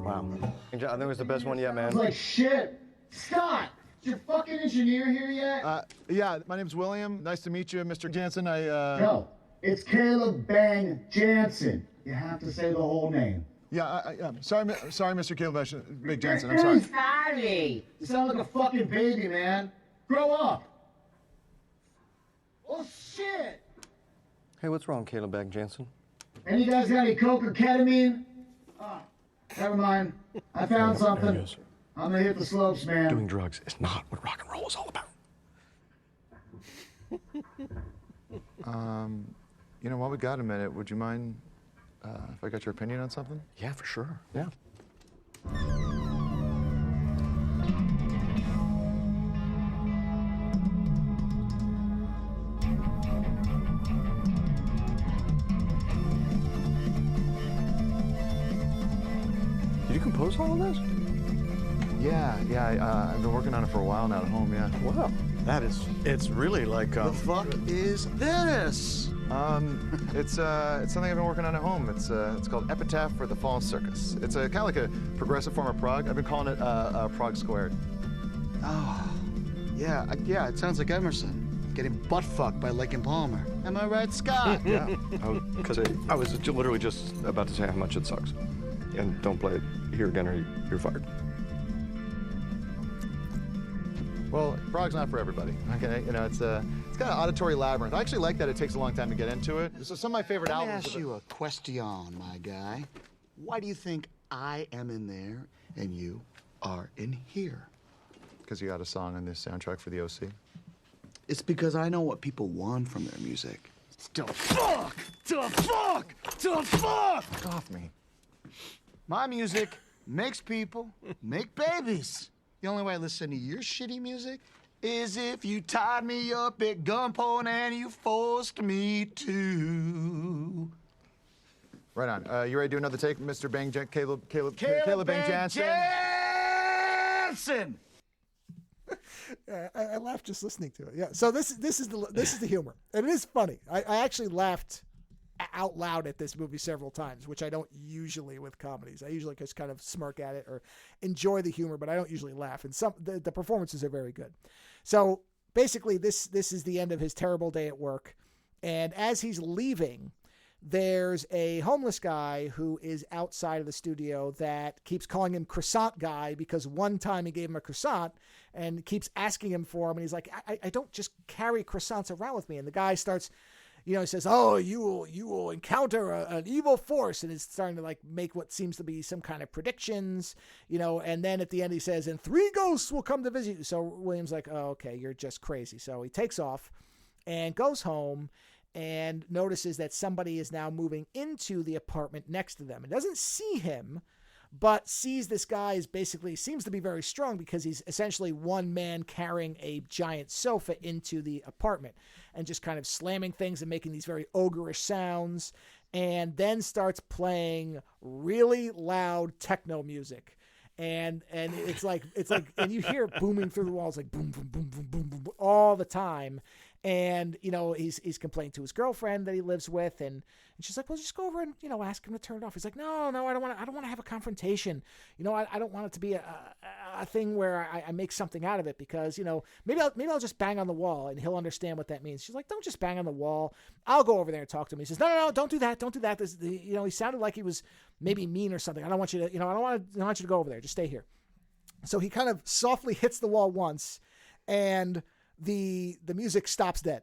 Wow. I think it was the best one yet, man. I was like, shit. Scott, is your fucking engineer here yet? Yeah, my name's William. Nice to meet you, Mr. Jansen. No, it's Caleb Bang Jansen. You have to say the whole name. Yeah, sorry, Mr. Caleb Big Jansen. I'm Very sorry. sorry. You sound like a fucking baby, man. Grow up. Oh, shit. Hey, what's wrong, Caleb Bag Jansen? Any guys got any coke or ketamine? Never mind. I found something. I'm gonna hit the slopes, man. Doing drugs is not what rock and roll is all about. While we got a minute, would you mind if I got your opinion on something? Yeah, for sure. Yeah. Did you compose all of this? Yeah, I've been working on it for a while now at home, yeah. Wow. It's really like, The fuck is this? It's something I've been working on at home. It's called Epitaph for the Fall Circus. It's kind of like a progressive form of prog. I've been calling it prog squared. Oh, yeah, it sounds like Emerson getting butt fucked by Lincoln Palmer. Am I right, Scott? Yeah. because I was literally just about to say how much it sucks. And don't play it here again or you're fired. Well, prog's not for everybody. Okay, it's kind of auditory labyrinth. I actually like that it takes a long time to get into it. So some of my favorite Let me albums. ask you a question, my guy. Why do you think I am in there and you are in here? Because you got a song on this soundtrack for the OC. It's because I know what people want from their music. It's to fuck! To fuck! To fuck! Fuck off me. My music makes people make babies. The only way I listen to your shitty music is if you tied me up at gunpoint and you forced me to. Right on. You ready to do another take, Mr. Caleb Bang Jansen? Jansen! I laughed just listening to it. Yeah. So this is the humor, and it is funny. I actually laughed out loud at this movie several times, which I don't usually with comedies. I usually just kind of smirk at it or enjoy the humor, but I don't usually laugh. And the performances are very good. So basically, this is the end of his terrible day at work, and as he's leaving, there's a homeless guy who is outside of the studio that keeps calling him Croissant Guy because one time he gave him a croissant and keeps asking him for him. And he's like, I don't just carry croissants around with me. And the guy starts, he says, oh, you will encounter an evil force. And it's starting to make what seems to be some kind of predictions, and then at the end he says, and 3 ghosts will come to visit you. So William's like, oh, okay, you're just crazy. So he takes off and goes home and notices that somebody is now moving into the apartment next to them. It doesn't see him, but sees this guy seems to be very strong because he's essentially one man carrying a giant sofa into the apartment and just kind of slamming things and making these very ogreish sounds, and then starts playing really loud techno music. And it's like and you hear it booming through the walls, like boom, boom, boom, boom, boom, boom, boom all the time. And, he's complaining to his girlfriend that he lives with. And she's like, well, just go over and, ask him to turn it off. He's like, no, I don't want to have a confrontation. I don't want it to be a a thing where I make something out of it because, maybe I'll just bang on the wall and he'll understand what that means. She's like, don't just bang on the wall. I'll go over there and talk to him. He says, no, don't do that. Don't do that. He sounded like he was maybe mean or something. I don't want you to, I don't want you to go over there. Just stay here. So he kind of softly hits the wall once and the music stops dead.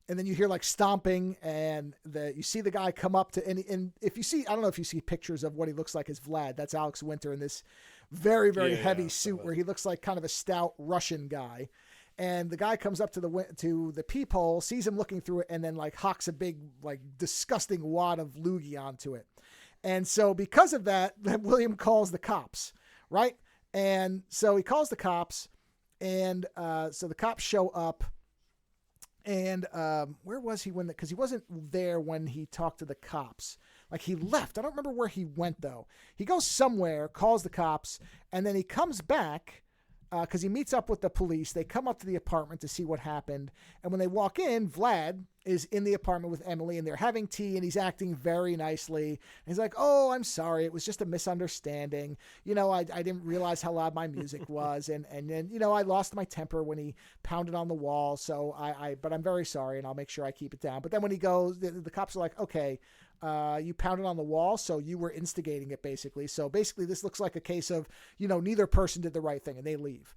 And then you hear like stomping and you see the guy come up to, and if you see, I don't know if you see pictures of what he looks like as Vlad, that's Alex Winter in this very, very heavy suit where he looks like kind of a stout Russian guy. And the guy comes up to the peephole, sees him looking through it, and then like hocks a big, like disgusting wad of loogie onto it. And so because of that, William calls the cops, right? And so he calls the cops, and so the cops show up. And where was he because he wasn't there when he talked to the cops. Like he left. I don't remember where he went though. He goes somewhere, calls the cops, and then he comes back because he meets up with the police. They come up to the apartment to see what happened. And when they walk in, Vlad is in the apartment with Emily and they're having tea and he's acting very nicely. And he's like, oh, I'm sorry. It was just a misunderstanding. I didn't realize how loud my music was. And then, I lost my temper when he pounded on the wall. So but I'm very sorry and I'll make sure I keep it down. But then when he goes, the cops are like, okay, you pounded on the wall, so you were instigating it basically. So basically this looks like a case of, neither person did the right thing, and they leave.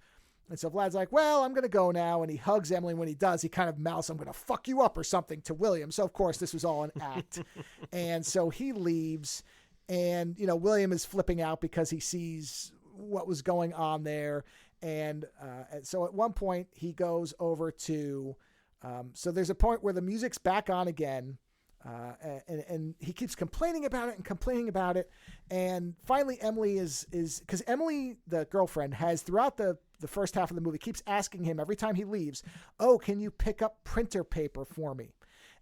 And so Vlad's like, well, I'm going to go now. And he hugs Emily. When he does, he kind of mouths, I'm going to fuck you up or something to William. So of course this was all an act. And so he leaves and, William is flipping out because he sees what was going on there. And so at one point he goes over to, so there's a point where the music's back on again. And he keeps complaining about it. And finally Emily is because Emily, the girlfriend, has throughout the first half of the movie keeps asking him every time he leaves, oh, can you pick up printer paper for me?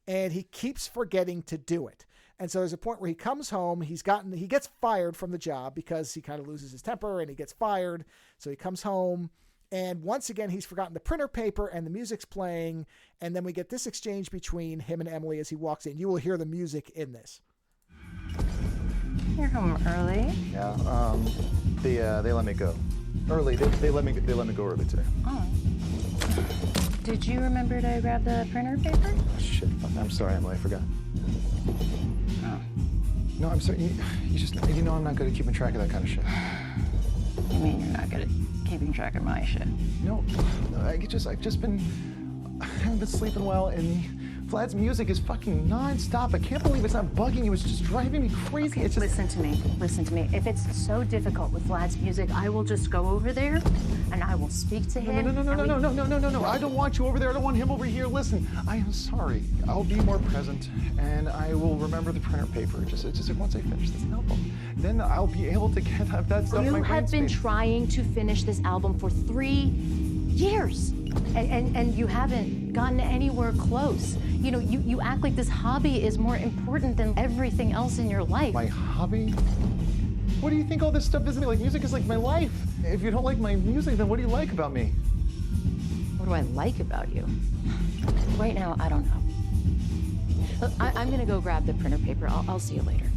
And he keeps forgetting to do it. And so there's a point where he comes home, he gets fired from the job because he kind of loses his temper and he gets fired. So he comes home. And once again, he's forgotten the printer paper and the music's playing. And then we get this exchange between him and Emily as he walks in. You will hear the music in this. You're home early. Yeah, they let me go. Early, they let me go early today. Oh. Did you remember to grab the printer paper? Oh, shit, I'm sorry, Emily, I forgot. Oh. No, I'm sorry, you know I'm not good at keeping track of that kind of shit. You mean you're not good at keeping track of my shit? No, I haven't been sleeping well, and Vlad's music is fucking non-stop. I can't believe it's not bugging you. It's just driving me crazy. Okay, listen to me. If it's so difficult with Vlad's music, I will just go over there and I will speak to him. No. I don't want you over there. I don't want him over here. Listen, I am sorry. I'll be more present, and I will remember the printer paper. Just once I finish this album, then I'll be able to get that stuff. You have been trying to finish this album for 3 years, and you haven't gotten anywhere close. You act like this hobby is more important than everything else in your life. My hobby? What do you think all this stuff is? Like, music is like my life. If you don't like my music, then what do you like about me? What do I like about you? Right now, I don't know. Look, I'm gonna go grab the printer paper. I'll see you later.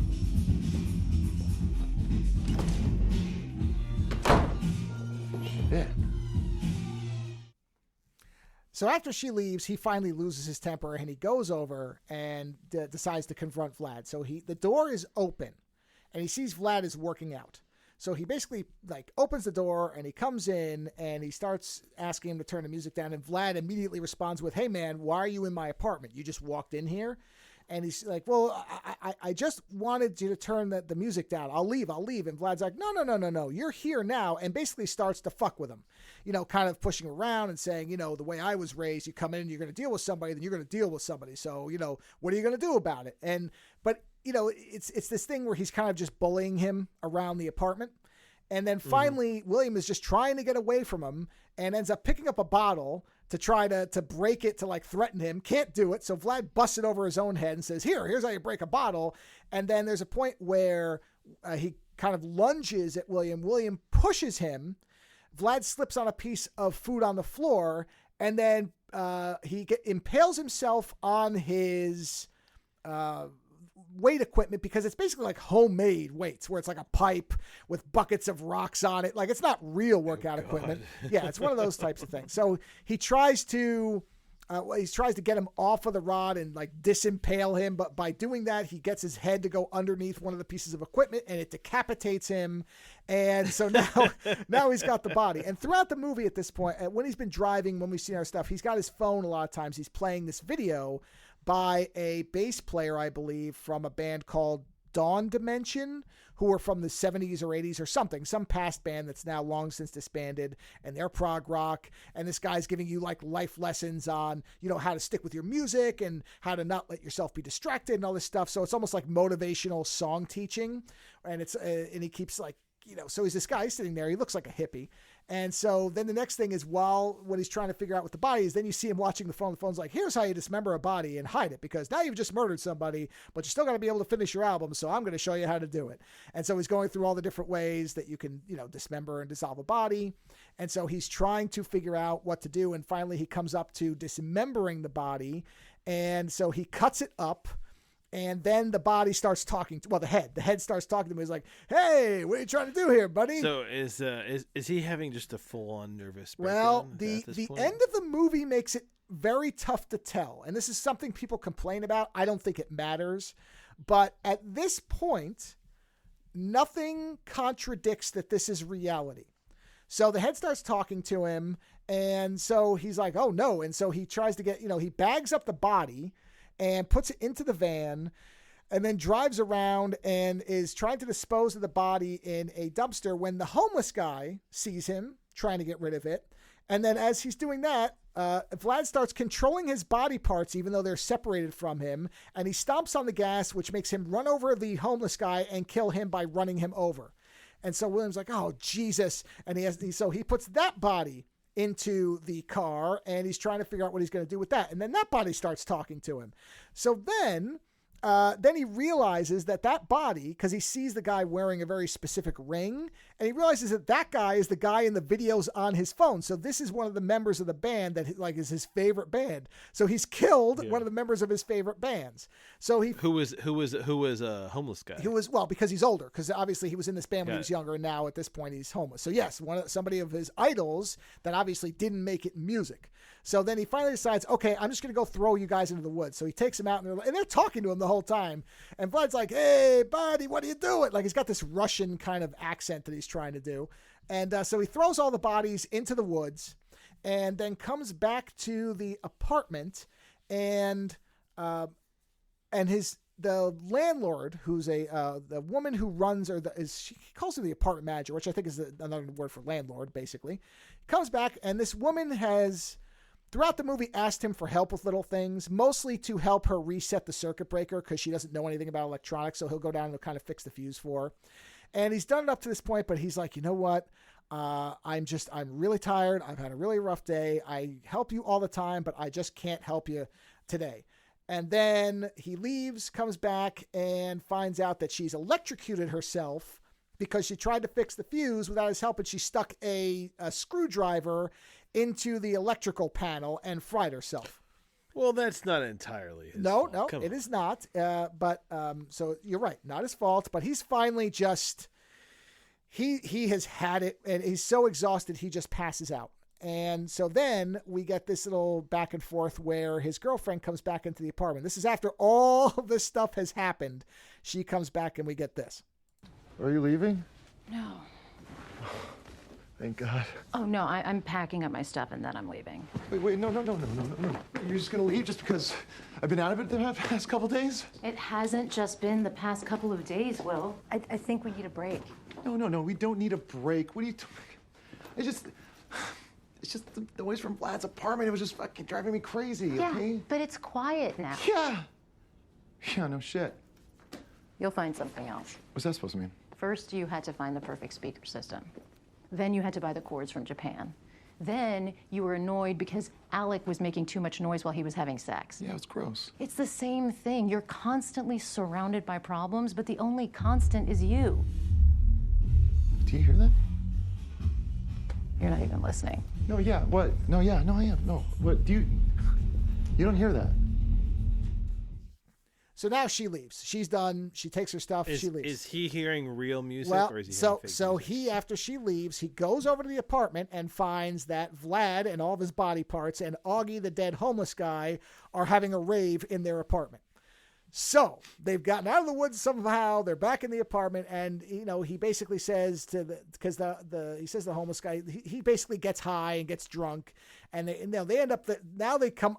Shit. So after she leaves, he finally loses his temper and he goes over and decides to confront Vlad. So the door is open and he sees Vlad is working out. So he basically opens the door and he comes in and he starts asking him to turn the music down. And Vlad immediately responds with, hey man, why are you in my apartment? You just walked in here. And he's like, well, I just wanted you to turn the music down. I'll leave. And Vlad's like, no. You're here now. And basically starts to fuck with him, kind of pushing around and saying, the way I was raised, you come in and you're going to deal with somebody, then you're going to deal with somebody. So, what are you going to do about it? But it's this thing where he's kind of just bullying him around the apartment. And then finally, William is just trying to get away from him and ends up picking up a bottle to try to break it, to threaten him. Can't do it. So Vlad busts it over his own head and says, here's how you break a bottle. And then there's a point where he kind of lunges at William. William pushes him. Vlad slips on a piece of food on the floor. And then he impales himself on his weight equipment because it's basically like homemade weights where it's like a pipe with buckets of rocks on it. Like it's not real workout equipment. Yeah, it's one of those types of things. So he tries to get him off of the rod and like disimpale him. But by doing that, he gets his head to go underneath one of the pieces of equipment and it decapitates him. And so now he's got the body. And throughout the movie at this point, when he's been driving, when we've seen our stuff, he's got his phone a lot of times. He's playing this video by a bass player, I believe, from a band called Dawn Dimension, who were from the 70s or 80s or something, some past band that's now long since disbanded, and they're prog rock. And this guy's giving you like life lessons on, how to stick with your music and how to not let yourself be distracted and all this stuff. So it's almost like motivational song teaching. And and he keeps like, so he's this guy sitting there. He looks like a hippie. And so then the next thing is what he's trying to figure out with the body is then you see him watching the phone. The phone's like, here's how you dismember a body and hide it because now you've just murdered somebody, but you still got to be able to finish your album. So I'm going to show you how to do it. And so he's going through all the different ways that you can, dismember and dissolve a body. And so he's trying to figure out what to do. And finally he comes up to dismembering the body. And so he cuts it up. And then the body starts talking the head starts talking to him. He's like, hey, what are you trying to do here, buddy? So is he having just a full-on nervous breakdown? Well, the end of the movie makes it very tough to tell. And this is something people complain about. I don't think it matters. But at this point, nothing contradicts that this is reality. So the head starts talking to him. And so he's like, oh, no. And so he tries to get, he bags up the body and puts it into the van and then drives around and is trying to dispose of the body in a dumpster when the homeless guy sees him trying to get rid of it. And then as he's doing that, Vlad starts controlling his body parts, even though they're separated from him. And he stomps on the gas, which makes him run over the homeless guy and kill him by running him over. And so William's like, oh, Jesus. And so he puts that body into the car and he's trying to figure out what he's going to do with that. And then that body starts talking to him. So then he realizes that body, because he sees the guy wearing a very specific ring, and he realizes that guy is the guy in the videos on his phone. So this is one of the members of the band that is his favorite band. So he's killed one of the members of his favorite bands. So who was a homeless guy? Because he's older, because obviously he was in this band when he was younger, and now at this point he's homeless. So yes, somebody of his idols that obviously didn't make it in music. So then he finally decides, okay, I'm just going to go throw you guys into the woods. So he takes him out, and they're talking to him the whole time. And Vlad's like, hey, buddy, what are you doing? Like, he's got this Russian kind of accent that he's trying to do. And so he throws all the bodies into the woods and then comes back to the apartment. And the landlord, who's the woman who runs, she calls her the apartment manager, which I think is another word for landlord, basically, comes back. And this woman has, throughout the movie, asked him for help with little things, mostly to help her reset the circuit breaker because she doesn't know anything about electronics. So he'll go down and kind of fix the fuse for her. And he's done it up to this point, but he's like, you know what? I'm really tired. I've had a really rough day. I help you all the time, but I just can't help you today. And then he leaves, comes back, and finds out that she's electrocuted herself because she tried to fix the fuse without his help, and she stuck a screwdriver into the electrical panel and fried herself. Well, that's not entirely his fault. No, it is not. But so you're right, not his fault. But he's finally just he has had it, and he's so exhausted he just passes out. And so then we get this little back and forth where his girlfriend comes back into the apartment. This is after all this stuff has happened. She comes back, and we get this. Are you leaving? No. Thank God. Oh, no, I'm packing up my stuff and then I'm leaving. Wait, no. You're just gonna leave just because I've been out of it the past couple days? It hasn't just been the past couple of days, Will. I think we need a break. No, we don't need a break. What are you doing? It's just the noise from Vlad's apartment. It was just fucking driving me crazy, okay? Yeah, but it's quiet now. Yeah, no shit. You'll find something else. What's that supposed to mean? First, you had to find the perfect speaker system. Then you had to buy the cords from Japan. Then you were annoyed because Alec was making too much noise while he was having sex. Yeah, it's gross. It's the same thing. You're constantly surrounded by problems, but the only constant is you. Do you hear that? You're not even listening. No, yeah, what? No, I am. No, what, you don't hear that? So now she leaves. She's done. She takes her stuff. She leaves. Is he hearing real music, Well, or is he hearing fake music? he, after she leaves, he goes over to the apartment and finds that Vlad and all of his body parts and Augie, the dead homeless guy, are having a rave in their apartment. So they've gotten out of the woods somehow. They're back in the apartment, and he basically says to he says the homeless guy, he basically gets high and gets drunk, and they end up now they become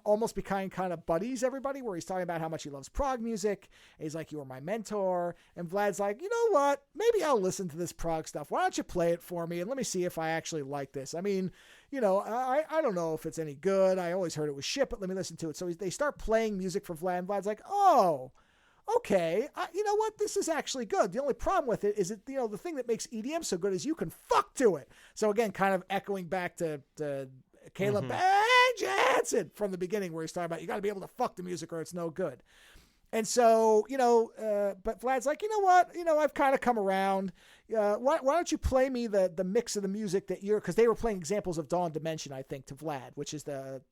kind of buddies, everybody, where he's talking about how much he loves prog music. And he's like, "You were my mentor," and Vlad's like, "You know what? Maybe I'll listen to this prog stuff. Why don't you play it for me and let me see if I actually like this? I mean, I don't know if it's any good. I always heard it was shit, but let me listen to it." So they start playing music for Vlad, and Vlad's like, "Oh, okay, you know what? This is actually good. The only problem with it is that, the thing that makes EDM so good is you can fuck to it." So again, kind of echoing back to Caleb Jansen from the beginning, where he's talking about you got to be able to fuck the music or it's no good. And so, but Vlad's like, "You know what? I've kind of come around. Why don't you play me the mix of the music that you're," because they were playing examples of Dawn Dimension, I think, to Vlad, which is the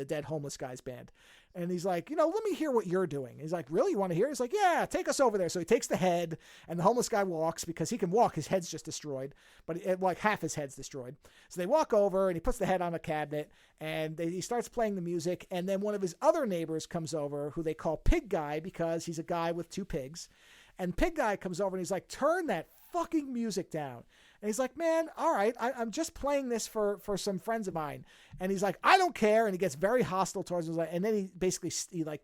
dead homeless guy's band. And he's like, "Let me hear what you're doing." He's like, "Really? You want to hear?" He's like, "Yeah, take us over there." So he takes the head, and the homeless guy walks because he can walk. His head's just destroyed, but like half his head's destroyed. So they walk over, and he puts the head on a cabinet, and he starts playing the music. And then one of his other neighbors comes over, who they call Pig Guy because he's a guy with 2 pigs. And Pig Guy comes over, and he's like, "Turn that fucking music down." And he's like, "Man, all right, I'm just playing this for some friends of mine." And he's like, "I don't care." And he gets very hostile towards him. And then he basically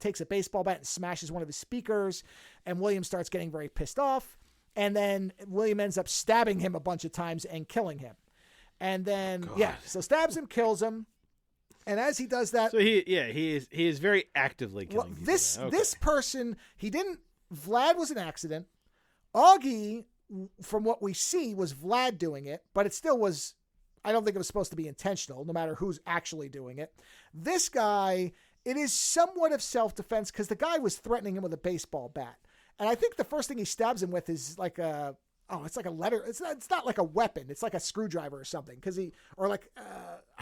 takes a baseball bat and smashes one of his speakers. And William starts getting very pissed off. And then William ends up stabbing him a bunch of times and killing him. And then, so stabs him, kills him. And as he does that, so he is very actively killing people. This person, Vlad was an accident. Augie, from what we see, was Vlad doing it, but it still was, I don't think it was supposed to be intentional, no matter who's actually doing it. This guy, it is somewhat of self-defense because the guy was threatening him with a baseball bat. And I think the first thing he stabs him with is like it's like a letter. It's not like a weapon. It's like a screwdriver or something. I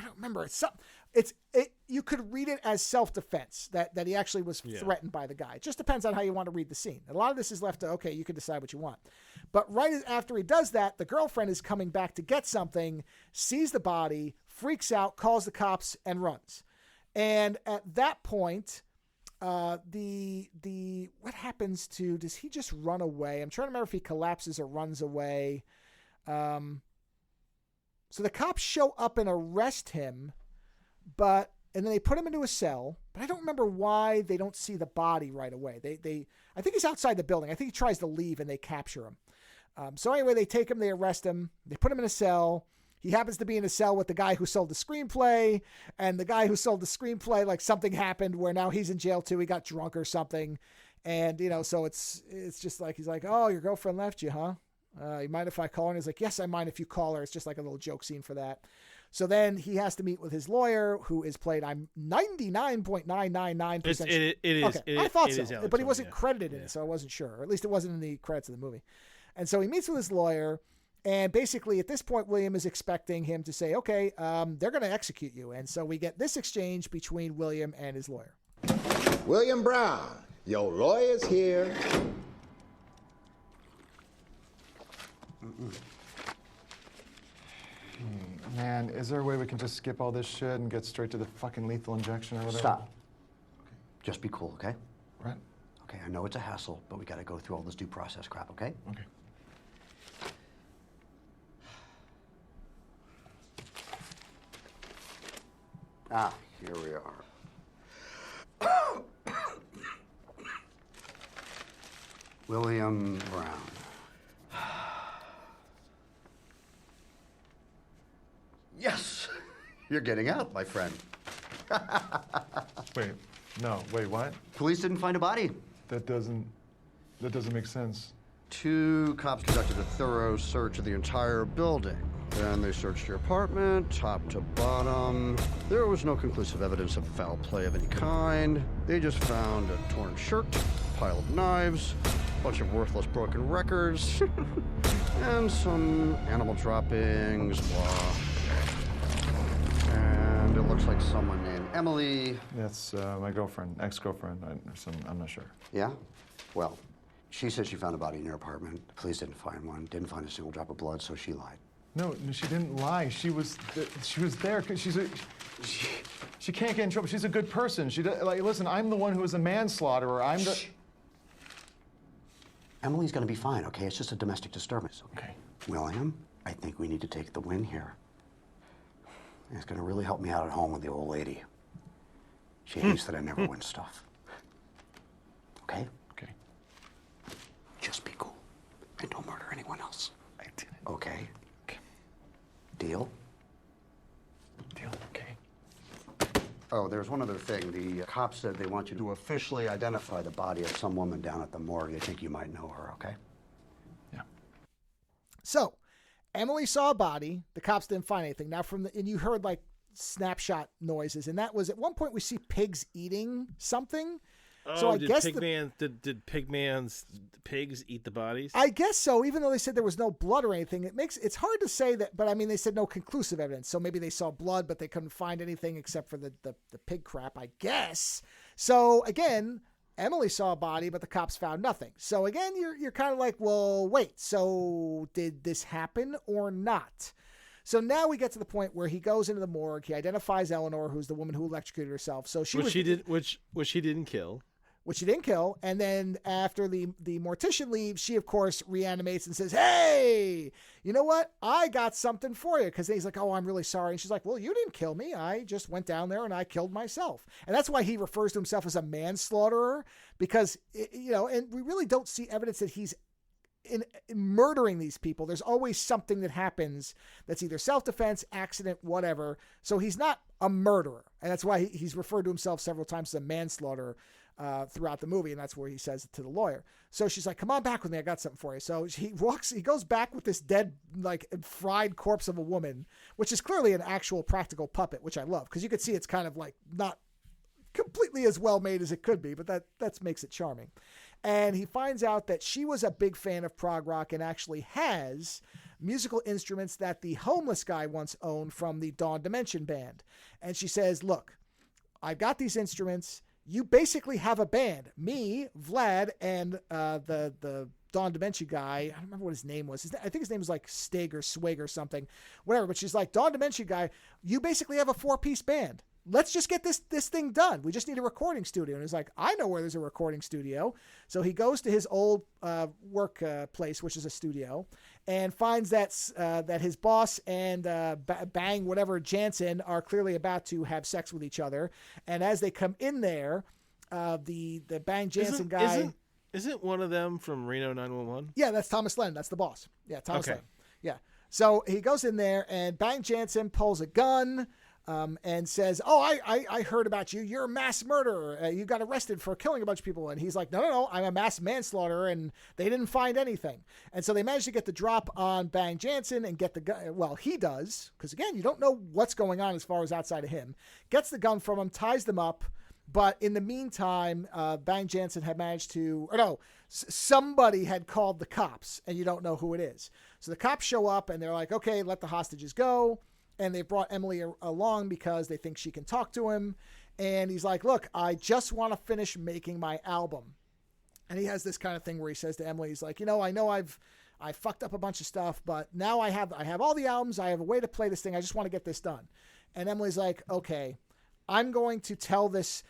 don't remember. You could read it as self-defense that he actually was threatened by the guy. It just depends on how you want to read the scene. A lot of this is left to, okay, you can decide what you want. But right after he does that, the girlfriend is coming back to get something, sees the body, freaks out, calls the cops, and runs. And at that point, what happens does he just run away? I'm trying to remember if he collapses or runs away. So the cops show up and arrest him, and then they put him into a cell, but I don't remember why they don't see the body right away. I think he's outside the building. I think he tries to leave and they capture him. So anyway, they take him, they arrest him, they put him in a cell. He happens to be in a cell with the guy who sold the screenplay, and the guy who sold the screenplay, like something happened where now he's in jail too. He got drunk or something. And, so it's just like, he's like, "Oh, your girlfriend left you, huh? You mind if I call her?" And he's like, "Yes, I mind if you call her." It's just like a little joke scene for that. So then he has to meet with his lawyer, who is played, I'm 99.999%. It is. Okay, I thought so, Alex but he wasn't Winter, credited in it, so I wasn't sure. Or at least it wasn't in the credits of the movie. And so he meets with his lawyer, and basically at this point, William is expecting him to say, "Okay, they're going to execute you." And so we get this exchange between William and his lawyer. "William Brown, your lawyer's here." Man, is there a way we can just skip all this shit and get straight to the fucking lethal injection or whatever? Stop. Okay. Just be cool, okay? Right. Okay, I know it's a hassle, but we gotta go through all this due process crap, okay? Okay. Ah, here we are. William Brown. Yes! You're getting out, my friend. Wait, what? Police didn't find a body. That doesn't make sense. 2 cops conducted a thorough search of the entire building. Then they searched your apartment, top to bottom. There was no conclusive evidence of foul play of any kind. They just found a torn shirt, a pile of knives, a bunch of worthless broken records, and some animal droppings, blah. And it looks like someone named Emily. That's my girlfriend, ex-girlfriend. I'm not sure. Yeah? Well, she said she found a body in your apartment. The police didn't find one, didn't find a single drop of blood, so she lied. No, she didn't lie. She was there because she can't get in trouble. She's a good person. Listen, I'm the one who was a manslaughterer. I'm the... Shh. Emily's gonna be fine, okay? It's just a domestic disturbance. Okay. William, I think we need to take the win here. It's gonna really help me out at home with the old lady. She hates that I never win stuff. Okay? Okay. Just be cool and don't murder anyone else. I did it. Okay? Okay. Deal? Deal. Okay. Oh, there's one other thing. The cops said they want you to officially identify the body of some woman down at the morgue. They think you might know her, okay? Yeah. So, Emily saw a body. The cops didn't find anything. Now, and you heard like snapshot noises, and that was at one point we see pigs eating something. So I guess did Pigman's pigs eat the bodies? I guess so. Even though they said there was no blood or anything, it's hard to say that. But I mean, they said no conclusive evidence. So maybe they saw blood, but they couldn't find anything except for the pig crap, I guess. So again, Emily saw a body, but the cops found nothing. So again, you're kind of like, well, wait. So did this happen or not? So now we get to the point where he goes into the morgue. He identifies Eleanor, who's the woman who electrocuted herself. So which she didn't kill. Which she didn't kill. And then after the mortician leaves, she, of course, reanimates and says, hey, you know what? I got something for you. Because he's like, oh, I'm really sorry. And she's like, well, you didn't kill me. I just went down there and I killed myself. And that's why he refers to himself as a manslaughterer. Because, and we really don't see evidence that he's in murdering these people. There's always something that happens that's either self-defense, accident, whatever. So he's not a murderer. And that's why he's referred to himself several times as a manslaughterer throughout the movie, and that's where he says it to the lawyer. So she's like, come on back with me, I got something for you. So he goes back with this dead, like, fried corpse of a woman, which is clearly an actual practical puppet, which I love, because you could see it's kind of like not completely as well made as it could be, but that makes it charming. And he finds out that she was a big fan of prog rock and actually has musical instruments that the homeless guy once owned from the Dawn Dimension band. And she says, look, I've got these instruments. You basically have a band. Me, Vlad, and the Dawn Dimension guy. I don't remember what his name was. I think his name was like Stig or Swig or something. Whatever. But she's like, Dawn Dimension guy, you basically have a 4-piece band. Let's just get this thing done. We just need a recording studio. And he's like, I know where there's a recording studio. So he goes to his old work place, which is a studio, and finds that his boss and Bang, whatever, Jansen are clearly about to have sex with each other. And as they come in there, the Bang Jansen guy... Isn't one of them from Reno 911? Yeah, that's Thomas Lennon. That's the boss. Yeah, Thomas okay. Lennon. Yeah. So he goes in there, and Bang Jansen pulls a gun... and says, oh, I heard about you. You're a mass murderer. You got arrested for killing a bunch of people. And he's like, no, I'm a mass manslaughterer, and they didn't find anything. And so they managed to get the drop on Bang Jansen and get the gun. Well, he does, because, again, you don't know what's going on as far as outside of him. Gets the gun from him, ties them up. But in the meantime, Bang Jansen had managed to, somebody had called the cops, and you don't know who it is. So the cops show up, and they're like, okay, let the hostages go. And they brought Emily along because they think she can talk to him. And he's like, look, I just want to finish making my album. And he has this kind of thing where he says to Emily, he's like, I know I fucked up a bunch of stuff, but now I have all the albums. I have a way to play this thing. I just want to get this done. And Emily's like, okay, I'm going to tell this.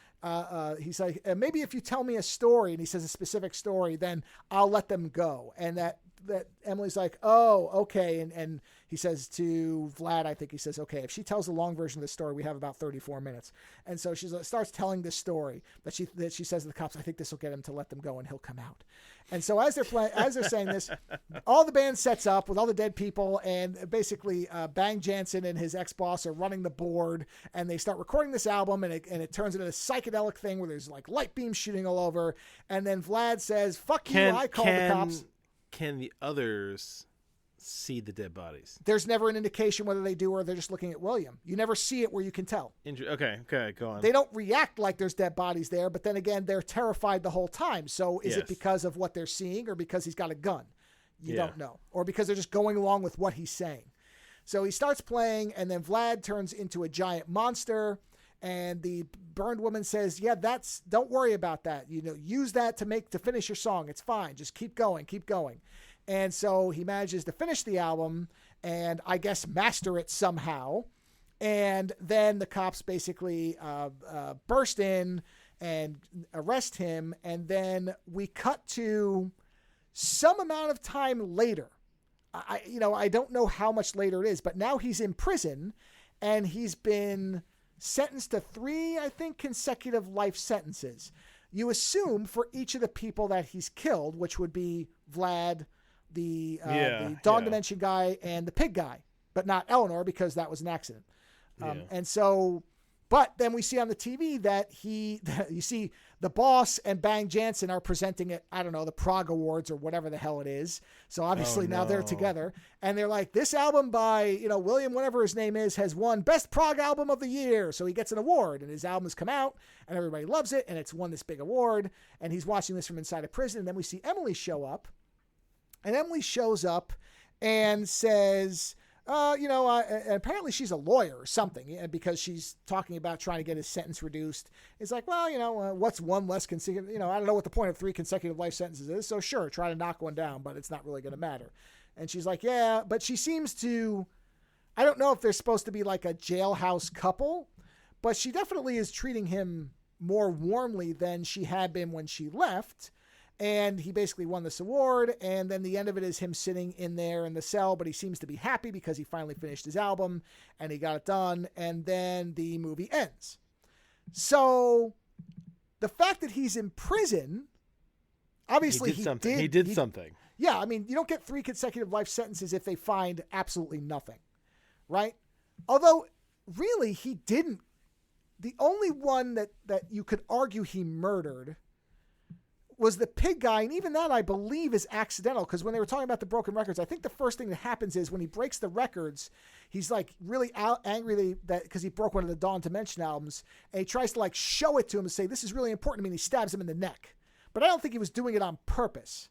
He's like, maybe if you tell me a story, and he says a specific story, then I'll let them go. And that Emily's like, oh, okay. And he says to Vlad, I think he says, okay, if she tells the long version of the story, we have about 34 minutes. And so she starts telling this story that she says to the cops, I think this will get him to let them go and he'll come out. And so as they're saying this, all the band sets up with all the dead people, and basically Bang Jansen and his ex-boss are running the board, and they start recording this album, and it turns into a psychedelic thing where there's like light beams shooting all over. And then Vlad says, fuck you, I called the cops. Can the others see the dead bodies? There's never an indication whether they do or they're just looking at William. You never see it where you can tell. Okay, go on. They don't react like there's dead bodies there, but then again, they're terrified the whole time. So is it because of what they're seeing or because he's got a gun? You don't know. Or because they're just going along with what he's saying. So he starts playing, and then Vlad turns into a giant monster, And the burned woman says, yeah, don't worry about that. Use that to finish your song. It's fine. Just keep going. And so he manages to finish the album and I guess master it somehow. And then the cops basically burst in and arrest him. And then we cut to some amount of time later. I don't know how much later it is, but now he's in prison and he's been sentenced to 3, I think, consecutive life sentences. You assume for each of the people that he's killed, which would be Vlad, the Dawn Dimension guy, and the pig guy, but not Eleanor because that was an accident. And so, but then we see on the TV that you see the boss and Bang Jansen are presenting at, I don't know, the Prague Awards or whatever the hell it is. So obviously now they're together and they're like, this album by, William, whatever his name is, has won Best Prague Album of the Year. So he gets an award and his album has come out and everybody loves it. And it's won this big award and he's watching this from inside a prison. And then we see Emily show up and Emily shows up and says, apparently she's a lawyer or something because she's talking about trying to get his sentence reduced. It's like, well, what's one less consecutive, I don't know what the point of 3 consecutive life sentences is. So sure, try to knock one down, but it's not really going to matter. And she's like, yeah, but she seems to, I don't know if they're supposed to be like a jailhouse couple, but she definitely is treating him more warmly than she had been when she left. And he basically won this award. And then the end of it is him sitting in there in the cell, but he seems to be happy because he finally finished his album and he got it done. And then the movie ends. So the fact that he's in prison, obviously he did something. Yeah. I mean, you don't get 3 consecutive life sentences if they find absolutely nothing, right? Although really he didn't. The only one that you could argue he murdered was the pig guy, and even that I believe is accidental, because when they were talking about the broken records, I think the first thing that happens is when he breaks the records, he's like really angry that because he broke one of the Dawn Dimension albums, and he tries to like show it to him and say, this is really important to me, and he stabs him in the neck. But I don't think he was doing it on purpose.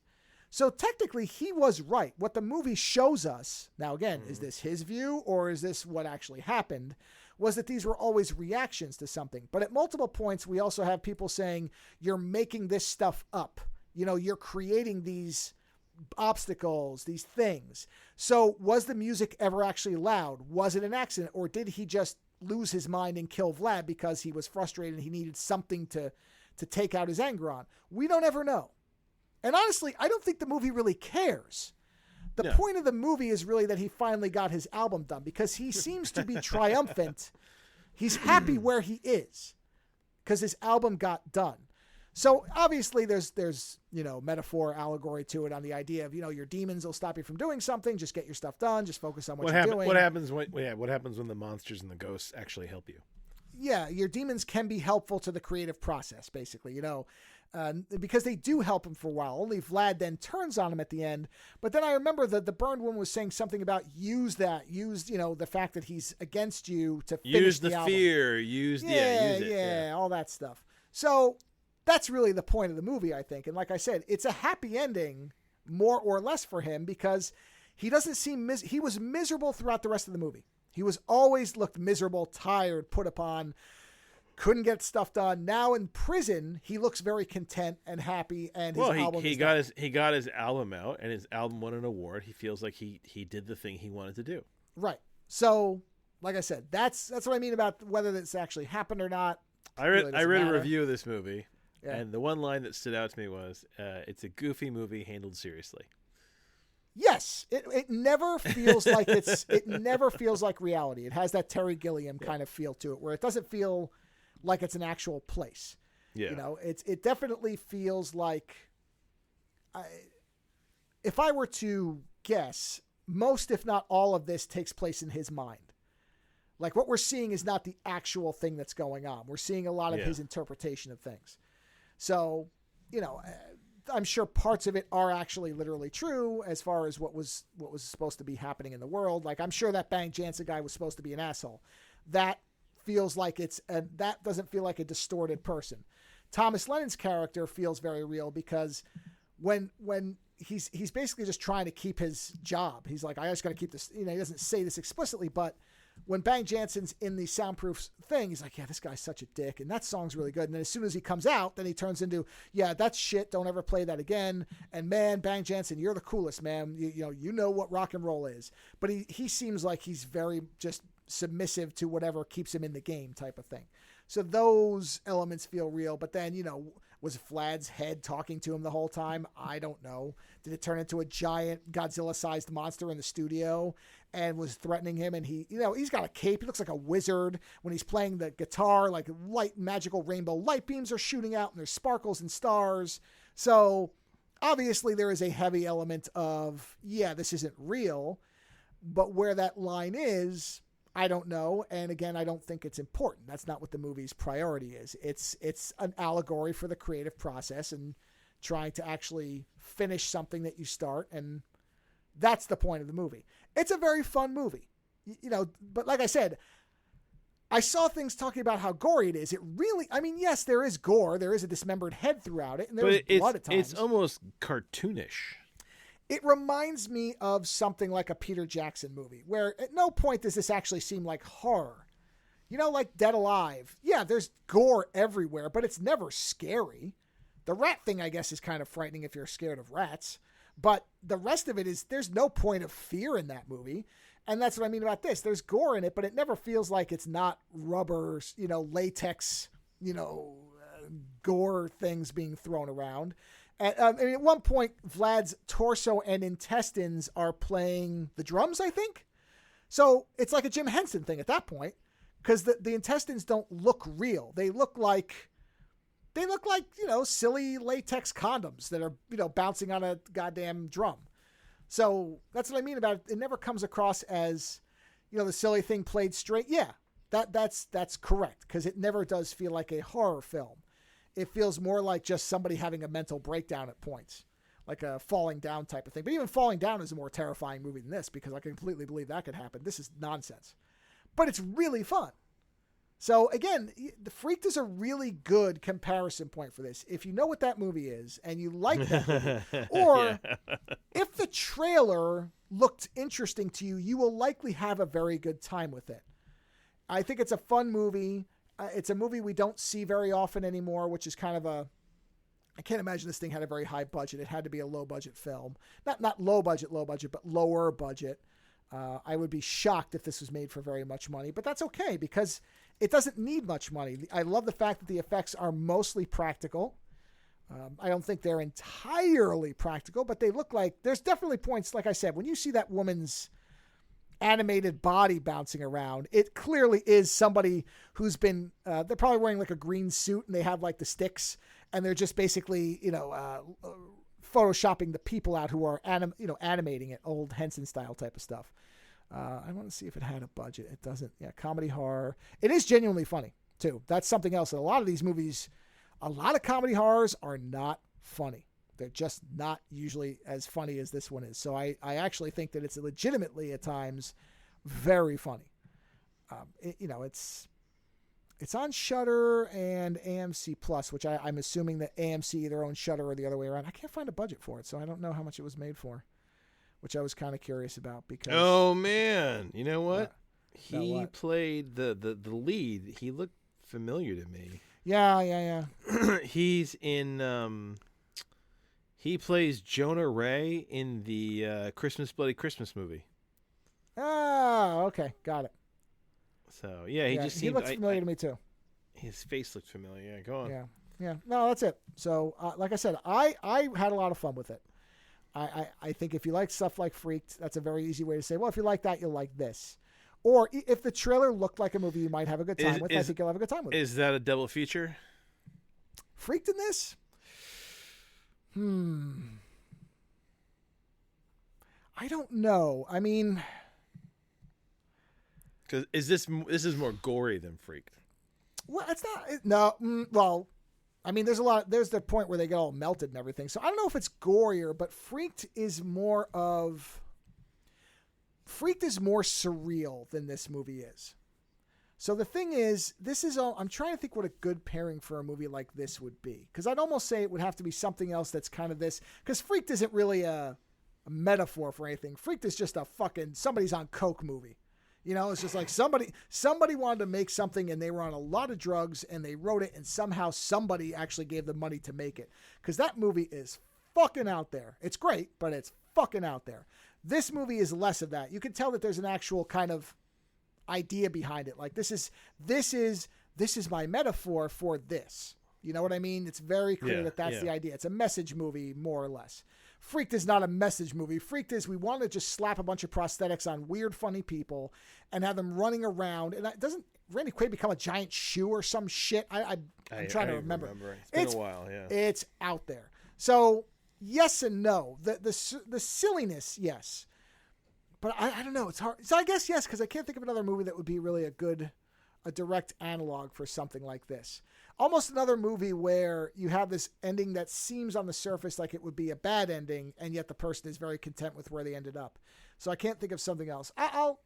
So technically he was right. What the movie shows us, now again, is this his view or is this what actually happened, was that these were always reactions to something. But at multiple points, we also have people saying, you're making this stuff up. You're creating these obstacles, these things. So was the music ever actually loud? Was it an accident? Or did he just lose his mind and kill Vlad because he was frustrated and he needed something to take out his anger on? We don't ever know. And honestly, I don't think the movie really cares. The point of the movie is really that he finally got his album done because he seems to be triumphant. He's happy where he is because his album got done. So obviously there's metaphor, allegory to it on the idea of, your demons will stop you from doing something. Just get your stuff done. Just focus on what you're doing. What happens when the monsters and the ghosts actually help you? Yeah, your demons can be helpful to the creative process, basically, because they do help him for a while. Only Vlad then turns on him at the end. But then I remember that the burned woman was saying something about use the fact that he's against you to finish use the album. Fear, use it, all that stuff. So that's really the point of the movie, I think. And like I said, it's a happy ending, more or less for him, because he doesn't seem he was miserable throughout the rest of the movie. He was always looked miserable, tired, put upon, couldn't get stuff done. Now in prison, he looks very content and happy. And he got his album out, and his album won an award. He feels like he did the thing he wanted to do. Right. So, like I said, that's what I mean about whether this actually happened or not. I read a review of this movie, and the one line that stood out to me was, "It's a goofy movie handled seriously." Yes, it never feels like it never feels like reality. It has that Terry Gilliam kind of feel to it, where it doesn't feel like it's an actual place. Yeah. It definitely feels like, if I were to guess, most, if not all of this takes place in his mind. Like what we're seeing is not the actual thing that's going on. We're seeing a lot of his interpretation of things. So, I'm sure parts of it are actually literally true as far as what was supposed to be happening in the world. Like I'm sure that Bang Jansen guy was supposed to be an asshole. That feels like that doesn't feel like a distorted person. Thomas Lennon's character feels very real because when he's basically just trying to keep his job. He's like, I just got to keep this, he doesn't say this explicitly, but when Bang Jansen's in the soundproof thing, he's like, yeah, this guy's such a dick, and that song's really good. And then as soon as he comes out, then he turns into, yeah, that's shit, don't ever play that again. And man, Bang Jansen, you're the coolest, man. You know what rock and roll is. But he seems like he's very just submissive to whatever keeps him in the game type of thing. So those elements feel real. But then, was Vlad's head talking to him the whole time? I don't know. Did it turn into a giant Godzilla-sized monster in the studio and was threatening him? And he's got a cape. He looks like a wizard when he's playing the guitar. Like light, magical rainbow light beams are shooting out, and there's sparkles and stars. So obviously there is a heavy element of, yeah, this isn't real. But where that line is, I don't know. And again, I don't think it's important. That's not what the movie's priority is. It's an allegory for the creative process and trying to actually finish something that you start. And that's the point of the movie. It's a very fun movie, but like I said, I saw things talking about how gory it is. It really, yes, there is gore. There is a dismembered head throughout it. And there's blood at times. It's almost cartoonish. It reminds me of something like a Peter Jackson movie, where at no point does this actually seem like horror. Like Dead Alive. Yeah, there's gore everywhere, but it's never scary. The rat thing, I guess, is kind of frightening if you're scared of rats. But the rest of it is, there's no point of fear in that movie. And that's what I mean about this. There's gore in it, but it never feels like it's not rubber, latex, gore things being thrown around. And at one point, Vlad's torso and intestines are playing the drums, I think. So it's like a Jim Henson thing at that point, because the intestines don't look real. They look like silly latex condoms that are bouncing on a goddamn drum. So that's what I mean about it. It never comes across as the silly thing played straight. Yeah, that's correct, because it never does feel like a horror film. It feels more like just somebody having a mental breakdown at points, like a falling down type of thing. But even Falling Down is a more terrifying movie than this, because I completely believe that could happen. This is nonsense. But it's really fun. So again, The Freaked is a really good comparison point for this. If you know what that movie is and you like that movie, or if the trailer looked interesting to you, you will likely have a very good time with it. I think it's a fun movie. It's a movie we don't see very often anymore, which is kind of I can't imagine this thing had a very high budget. It had to be a low budget film. Not low budget, but lower budget. I would be shocked if this was made for very much money, but that's okay, because it doesn't need much money. I love the fact that the effects are mostly practical. I don't think they're entirely practical, but they look like, there's definitely points, like I said, when you see that woman's animated body bouncing around, it clearly is somebody who's been they're probably wearing like a green suit, and they have like the sticks, and they're just basically photoshopping the people out who are animating it, old Henson style type of stuff. I want to see if it had a budget. It doesn't. Yeah, comedy horror. It is genuinely funny too. That's something else. A lot of these movies, a lot of comedy horrors are not funny. They're just not usually as funny as this one is. So I actually think that it's legitimately at times very funny. It's on Shudder and AMC Plus, which I'm assuming that AMC either owns Shudder or the other way around. I can't find a budget for it, so I don't know how much it was made for, which I was kind of curious about. Because oh man, you know what? He played the lead. He looked familiar to me. Yeah. He's in. He plays Jonah Ray in the Bloody Christmas movie. Oh, okay, got it. So yeah, he just seemed, he looks familiar to me too. His face looked familiar. Yeah, go on. Yeah. No, that's it. So like I said, I had a lot of fun with it. I think if you like stuff like Freaked, that's a very easy way to say, well, if you like that, you'll like this. Or if the trailer looked like a movie you might have a good time with, I think you'll have a good time with it. Is that a double feature? Freaked in this? I don't know. I mean, because this is more gory than Freaked. Well, it's not. No. Well, I mean, there's the point where they get all melted and everything. So I don't know if it's gorier, but Freaked is more surreal than this movie is. So the thing is, I'm trying to think what a good pairing for a movie like this would be. Because I'd almost say it would have to be something else that's kind of this. Because Freaked isn't really a metaphor for anything. Freaked is just a fucking somebody's on coke movie. It's just like somebody wanted to make something and they were on a lot of drugs and they wrote it and somehow somebody actually gave them money to make it. Because that movie is fucking out there. It's great, but it's fucking out there. This movie is less of that. You can tell that there's an actual kind of idea behind it. Like this is my metaphor for this. You know what I mean? It's very clear that that's the idea. It's a message movie, more or less. Freaked is not a message movie. Freaked is we want to just slap a bunch of prosthetics on weird, funny people and have them running around. And doesn't Randy Quaid become a giant shoe or some shit? I'm trying to remember. It's been a while, yeah. It's out there. So yes and no. The silliness, yes. But I don't know. It's hard. So I guess yes, because I can't think of another movie that would be really a direct analog for something like this. Almost another movie where you have this ending that seems on the surface like it would be a bad ending, and yet the person is very content with where they ended up. So I can't think of something else. I'll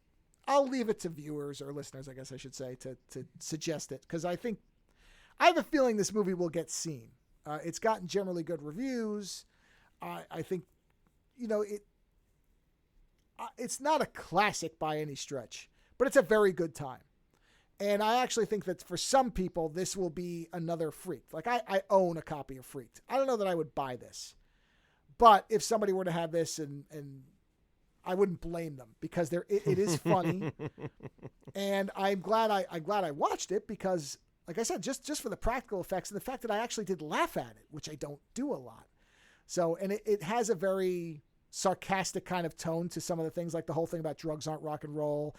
leave it to viewers or listeners, I guess I should say, to suggest it, because I have a feeling this movie will get seen. It's gotten generally good reviews. I think, it's not a classic by any stretch, but it's a very good time. And I actually think that for some people, this will be another Freaked. Like, I own a copy of Freaked. I don't know that I would buy this. But if somebody were to have this, and I wouldn't blame them, because it is funny. And I'm glad I watched it, because, like I said, just for the practical effects and the fact that I actually did laugh at it, which I don't do a lot. So, and it has a very sarcastic kind of tone to some of the things, like the whole thing about drugs aren't rock and roll,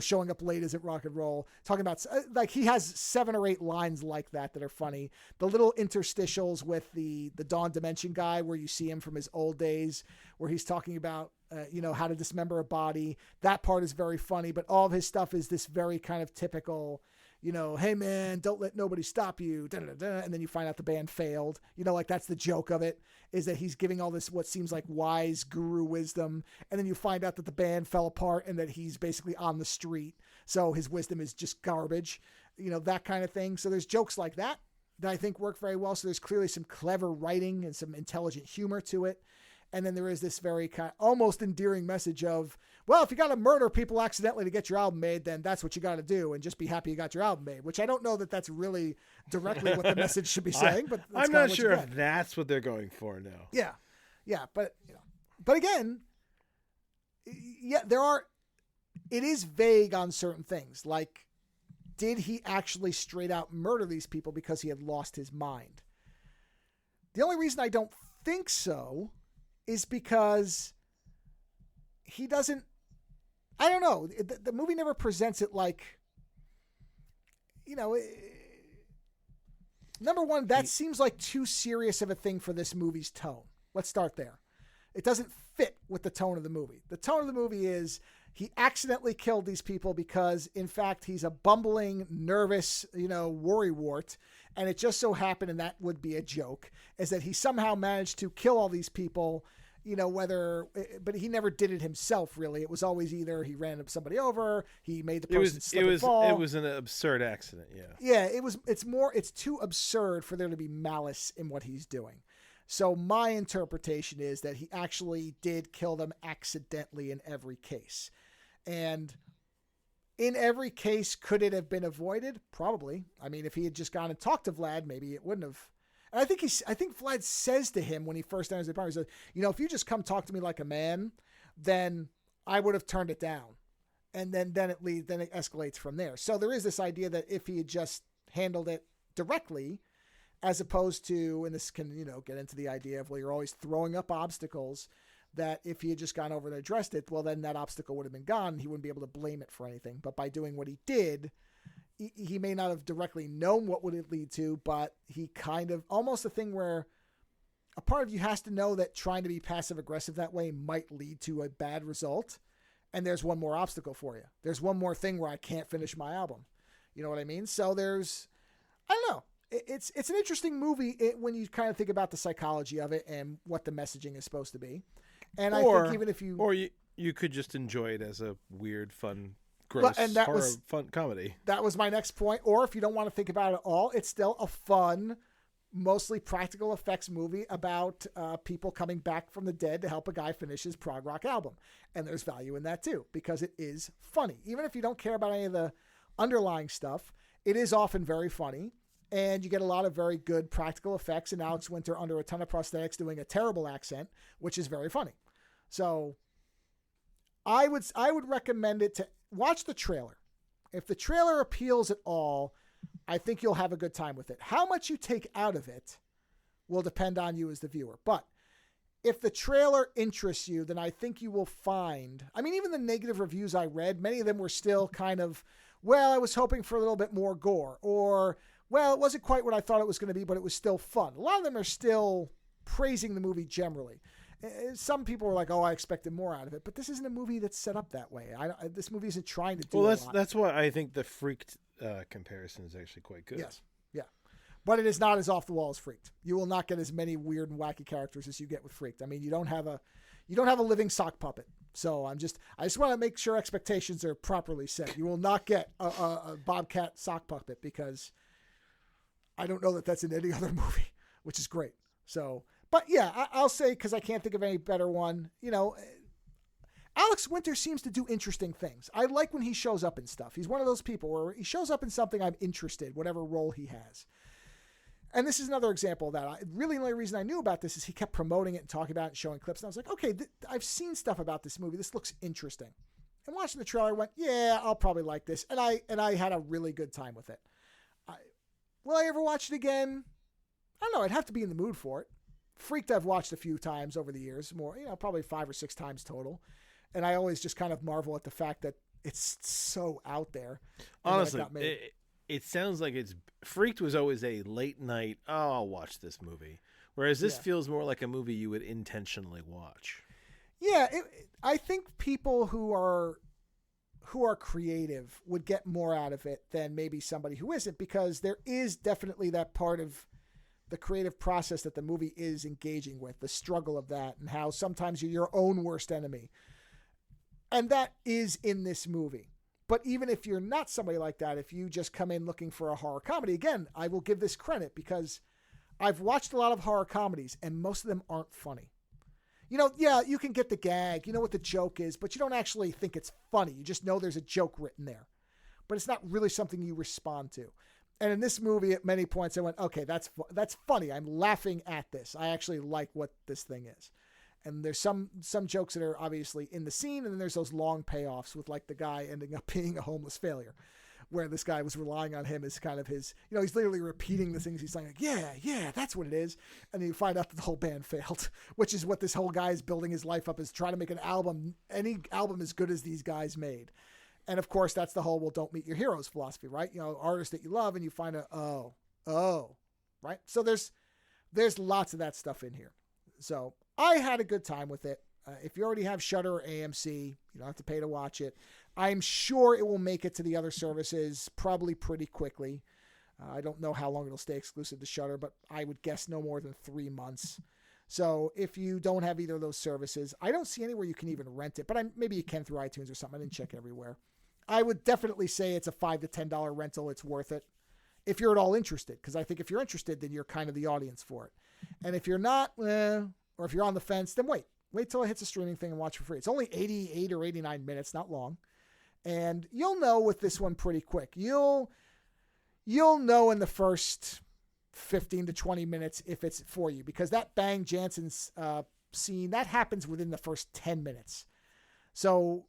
showing up late isn't rock and roll, talking about, like, he has 7 or 8 lines like that are funny. The little interstitials with the Dawn Dimension guy, where you see him from his old days, where he's talking about, how to dismember a body. That part is very funny, but all of his stuff is this very kind of typical, hey man, don't let nobody stop you. And then you find out the band failed. Like that's the joke of it, is that he's giving all this, what seems like wise guru wisdom. And then you find out that the band fell apart and that he's basically on the street. So his wisdom is just garbage, that kind of thing. So there's jokes like that I think work very well. So there's clearly some clever writing and some intelligent humor to it. And then there is this very kind of almost endearing message of, well, if you got to murder people accidentally to get your album made, then that's what you got to do, and just be happy you got your album made, which I don't know that that's really directly what the message should be saying, but that's I'm not sure if that's what they're going for now. Yeah. Yeah. But, but again, yeah, it is vague on certain things. Like, did he actually straight out murder these people because he had lost his mind? The only reason I don't think so is because he doesn't, I don't know. The movie never presents it like, number one, that seems like too serious of a thing for this movie's tone. Let's start there. It doesn't fit with the tone of the movie. The tone of the movie is he accidentally killed these people because, in fact, he's a bumbling, nervous, worrywart. And it just so happened, and that would be a joke, is that he somehow managed to kill all these people, but he never did it himself, really. It was always either he ran somebody over, he made the person slip and fall. It was an absurd accident, yeah. Yeah, it's too absurd for there to be malice in what he's doing. So my interpretation is that he actually did kill them accidentally in every case. And in every case, could it have been avoided? Probably. I mean, if he had just gone and talked to Vlad, maybe it wouldn't have. And I think Vlad says to him when he first enters the apartment, he says, if you just come talk to me like a man, then I would have turned it down. And then it escalates from there. So there is this idea that if he had just handled it directly, as opposed to, and this can, get into the idea of, well, you're always throwing up obstacles, that if he had just gone over and addressed it, well, then that obstacle would have been gone. And he wouldn't be able to blame it for anything. But by doing what he did, he may not have directly known what would it lead to, but he kind of, almost a thing where a part of you has to know that trying to be passive aggressive that way might lead to a bad result. And there's one more obstacle for you. There's one more thing where I can't finish my album. You know what I mean? So I don't know. It's an interesting movie when you kind of think about the psychology of it and what the messaging is supposed to be. And I think even if you... Or you could just enjoy it as a weird, fun, gross, fun comedy. That was my next point. Or if you don't want to think about it at all, it's still a fun, mostly practical effects movie about people coming back from the dead to help a guy finish his prog rock album. And there's value in that too, because it is funny. Even if you don't care about any of the underlying stuff, it is often very funny. And you get a lot of very good practical effects, and Alex Winter under a ton of prosthetics doing a terrible accent, which is very funny. So I would recommend it to watch the trailer. If the trailer appeals at all, I think you'll have a good time with it. How much you take out of it will depend on you as the viewer. But if the trailer interests you, then I think you will find, I mean, even the negative reviews I read, many of them were still kind of, well, I was hoping for a little bit more gore, or, well, it wasn't quite what I thought it was going to be, but it was still fun. A lot of them are still praising the movie generally. Some people were like, oh, I expected more out of it. But this isn't a movie that's set up that way. This movie isn't trying to do a lot. That's why I think the Freaked comparison is actually quite good. Yes, yeah. But it is not as off the wall as Freaked. You will not get as many weird and wacky characters as you get with Freaked. I mean, you don't have a living sock puppet. So I just want to make sure expectations are properly set. You will not get a Bobcat sock puppet, because I don't know that that's in any other movie, which is great. So, but yeah, I'll say, because I can't think of any better one. You know, Alex Winter seems to do interesting things. I like when he shows up in stuff. He's one of those people where he shows up in something I'm interested, whatever role he has. And this is another example of that. Really, the only reason I knew about this is he kept promoting it and talking about it and showing clips. And I was like, okay, I've seen stuff about this movie. This looks interesting. And watching the trailer, I went, yeah, I'll probably like this. And I had a really good time with it. Will I ever watch it again? I don't know. I'd have to be in the mood for it. Freaked I've watched a few times over the years, more, probably 5 or 6 times total. And I always just kind of marvel at the fact that it's so out there. Honestly, it sounds like Freaked was always a late night, I'll watch this movie. Whereas this feels more like a movie you would intentionally watch. Yeah, I think people who are creative would get more out of it than maybe somebody who isn't, because there is definitely that part of the creative process that the movie is engaging with, the struggle of that, and how sometimes you're your own worst enemy. And that is in this movie. But even if you're not somebody like that, if you just come in looking for a horror comedy, again, I will give this credit, because I've watched a lot of horror comedies and most of them aren't funny. Yeah, you can get the gag, you know what the joke is, but you don't actually think it's funny. You just know there's a joke written there. But it's not really something you respond to. And in this movie, at many points, I went, okay, that's funny. I'm laughing at this. I actually like what this thing is. And there's some jokes that are obviously in the scene, and then there's those long payoffs with, like, the guy ending up being a homeless failure, where this guy was relying on him as kind of his, he's literally repeating the things he's saying, like, yeah, that's what it is. And then you find out that the whole band failed, which is what this whole guy is building his life up, is trying to make an album, any album as good as these guys made. And of course, that's the whole, well, don't meet your heroes philosophy, right? Artists that you love, and you find out, oh, right? So there's lots of that stuff in here. So I had a good time with it. If you already have Shudder or AMC, you don't have to pay to watch it. I'm sure it will make it to the other services probably pretty quickly. I don't know how long it'll stay exclusive to Shudder, but I would guess no more than 3 months. So if you don't have either of those services, I don't see anywhere you can even rent it, but maybe you can through iTunes or something. I didn't check everywhere. I would definitely say it's a $5 to $10 rental. It's worth it if you're at all interested, because I think if you're interested, then you're kind of the audience for it. And if you're not, or if you're on the fence, then wait till it hits a streaming thing and watch for free. It's only 88 or 89 minutes, not long. And you'll know with this one pretty quick. You'll know in the first 15 to 20 minutes if it's for you, because that Bang Jansen's scene, that happens within the first 10 minutes. So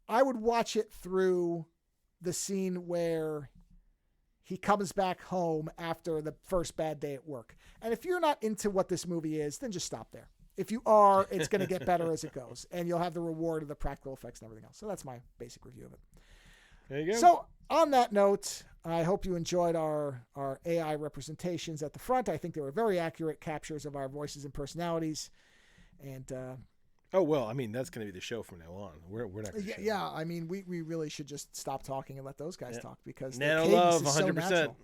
I would watch it through the scene where he comes back home after the first bad day at work. And if you're not into what this movie is, then just stop there. If you are, it's going to get better as it goes, and you'll have the reward of the practical effects and everything else. So that's my basic review of it. There you go. So on that note, I hope you enjoyed our AI representations at the front. I think they were very accurate captures of our voices and personalities. And oh, well, I mean, that's going to be the show from now on. We're not going to Yeah, I mean, we really should just stop talking and let those guys talk, because Nano love, 100%. So natural.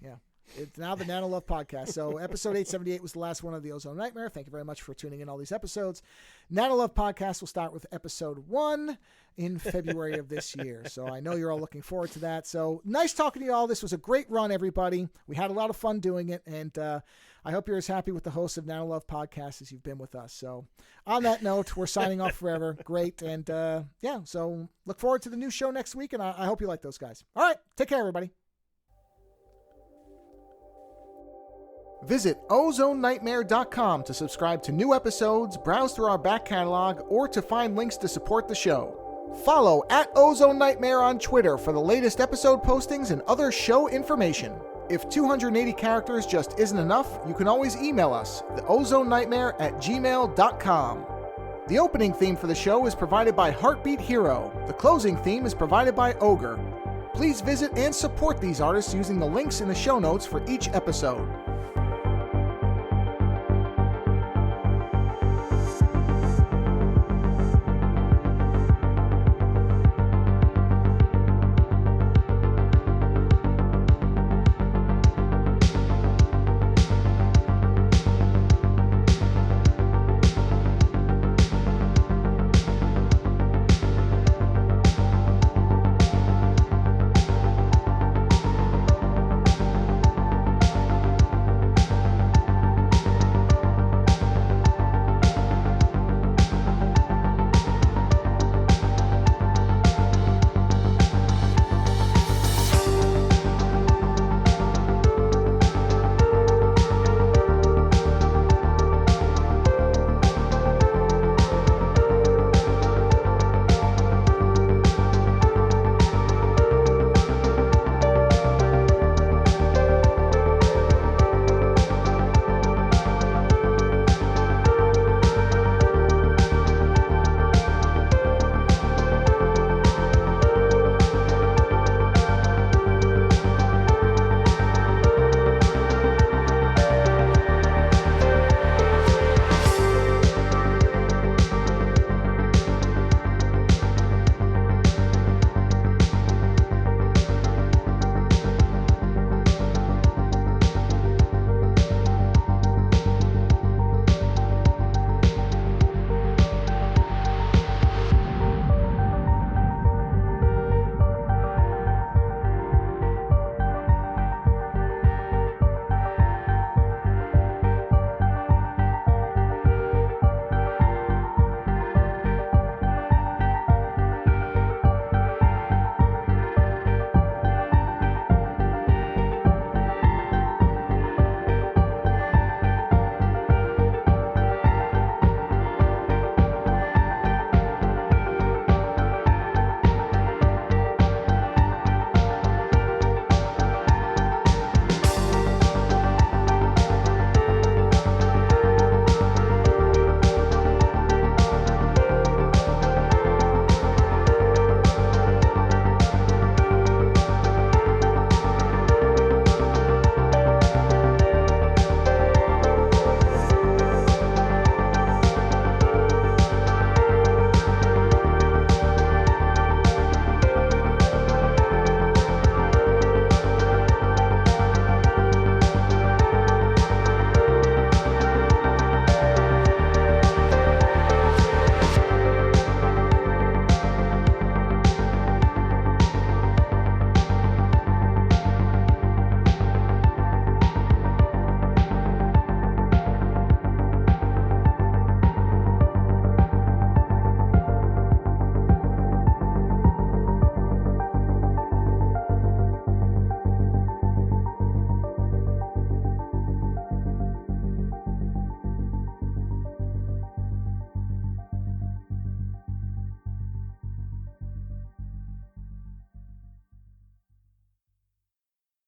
Yeah. It's now the Nano Love Podcast. So episode 878 was the last one of the Ozone Nightmare. Thank you very much for tuning in all these episodes. Nano Love Podcast will start with episode 1 in February of this year. So I know you're all looking forward to that. So nice talking to you all. This was a great run, everybody. We had a lot of fun doing it. And I hope you're as happy with the host of Nano Love Podcast as you've been with us. So on that note, we're signing off forever. Great. And yeah, so look forward to the new show next week. And I hope you like those guys. All right. Take care, everybody. Visit OzoneNightmare.com to subscribe to new episodes, browse through our back catalog, or to find links to support the show. Follow @OzoneNightmare on Twitter for the latest episode postings and other show information. If 280 characters just isn't enough, you can always email us, theozonenightmare@gmail.com. The opening theme for the show is provided by Heartbeat Hero. The closing theme is provided by Ogre. Please visit and support these artists using the links in the show notes for each episode.